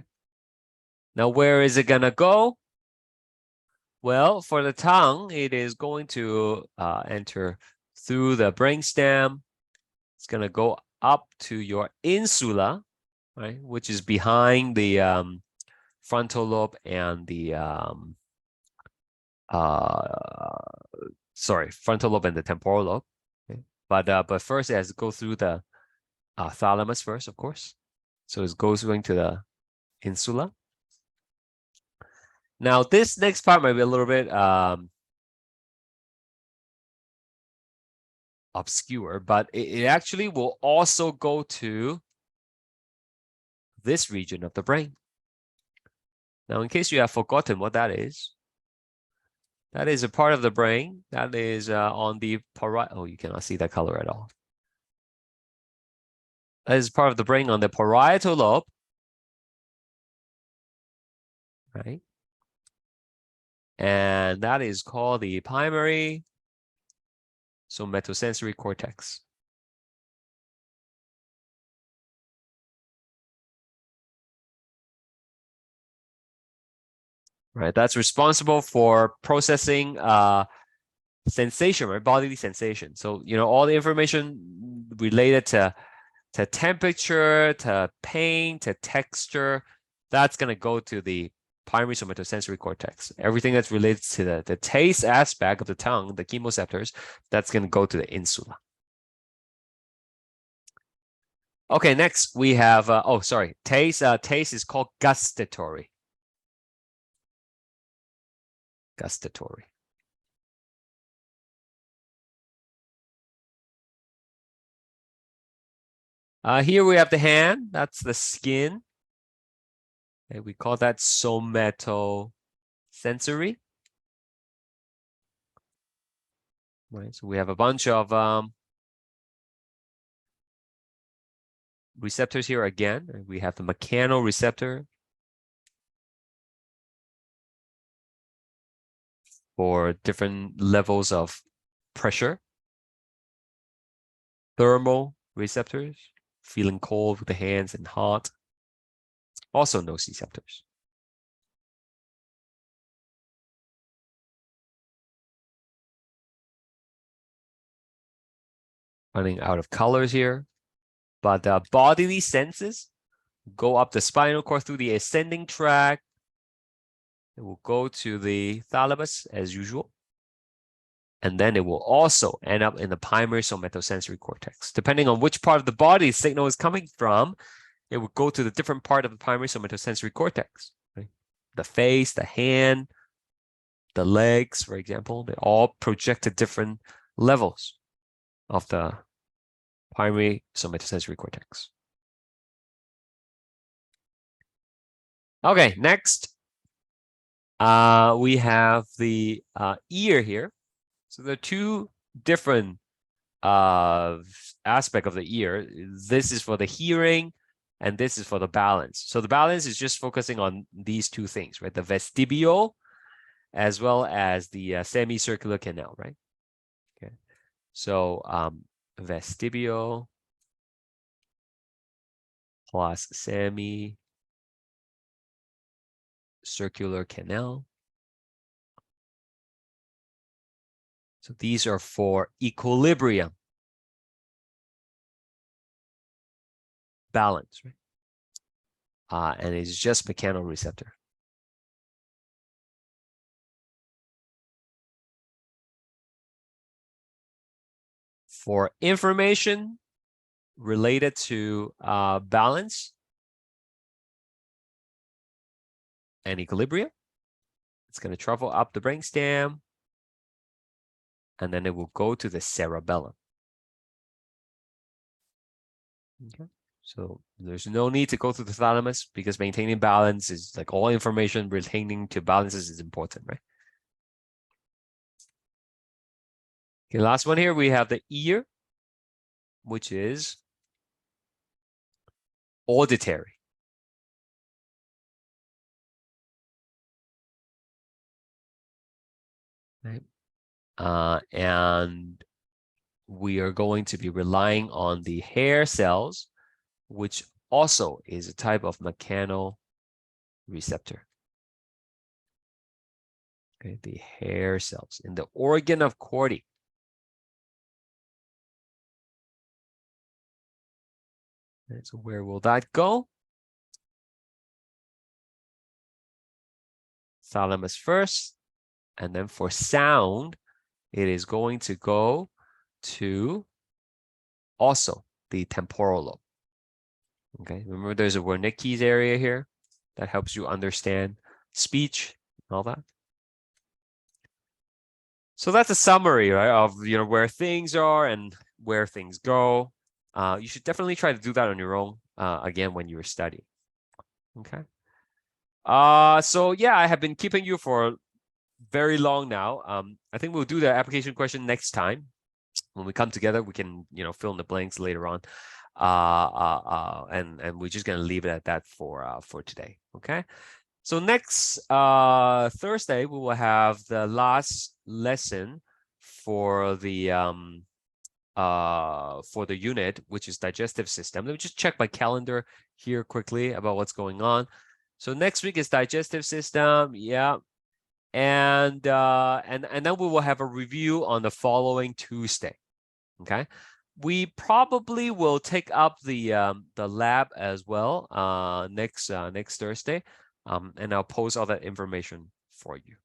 Now, where is it gonna go? Well, for the tongue, it is going to enter through the brainstem. It's gonna go up to your insula, right, which is behind the frontal lobe and the frontal lobe and the temporal lobe. Okay? But first it has to go through the thalamus first, of course. So it goes going to the insula. Now this next part might be a little bit obscure, but it actually will also go to this region of the brain. Now, in case you have forgotten what that is a part of the brain that is on the parietal. Oh, you cannot see that color at all. That is part of the brain on the parietal lobe, right? And that is called the primary somatosensory cortex. Right, that's responsible for processing sensation, right? Bodily sensation. So, all the information related to temperature, to pain, to texture, that's going to go to the primary somatosensory cortex. Everything that's related to the taste aspect of the tongue, the chemoreceptors, that's going to go to the insula. Okay, next we have, taste. Taste is called gustatory. Gustatory. Here we have the hand. That's the skin. Okay, we call that somatosensory. Right. So we have a bunch of receptors here again. We have the mechanoreceptor for different levels of pressure. Thermal receptors, feeling cold with the hands and hot. Also nociceptors. Running out of colors here. But bodily senses go up the spinal cord through the ascending tract. It will go to the thalamus as usual. And then it will also end up in the primary somatosensory cortex. Depending on which part of the body the signal is coming from, it will go to the different part of the primary somatosensory cortex. Right? The face, the hand, the legs, for example, they all project at different levels of the primary somatosensory cortex. Okay, next, we have the ear here. So there are two different aspects of the ear. This is for the hearing, and this is for the balance. So the balance is just focusing on these two things, right? The vestibule, as well as the semicircular canal, right? Okay. So vestibule plus semicircular canal. So these are for equilibrium, balance, right? And it's just mechanoreceptor. For information related to balance and equilibrium, it's going to travel up the brainstem, and then it will go to the cerebellum. Okay. So there's no need to go to the thalamus because maintaining balance is like all information pertaining to balances is important, right? Okay, last one here, we have the ear, which is auditory. Right? And we are going to be relying on the hair cells, which also is a type of mechanoreceptor. Okay, the hair cells in the organ of Corti. Okay, so where will that go? Thalamus first, and then for sound, it is going to go to also the temporal lobe. Okay, remember there's a Wernicke's area here that helps you understand speech and all that. So that's a summary, right, of where things are and where things go. You should definitely try to do that on your own again when you're studying. Okay. So yeah, I have been keeping you for very long now. I think we'll do the application question next time. When we come together, we can fill in the blanks later on. And we're just gonna leave it at that for today. Okay. So next Thursday we will have the last lesson for the unit, which is digestive system. Let me just check my calendar here quickly about what's going on. So next week is digestive system, yeah, and then we will have a review on the following Tuesday. Okay, we probably will take up the lab as well next Thursday, and I'll post all that information for you.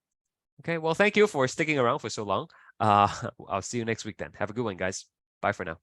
Okay, well, thank you for sticking around for so long. I'll see you next week then. Have a good one, guys. Bye for now.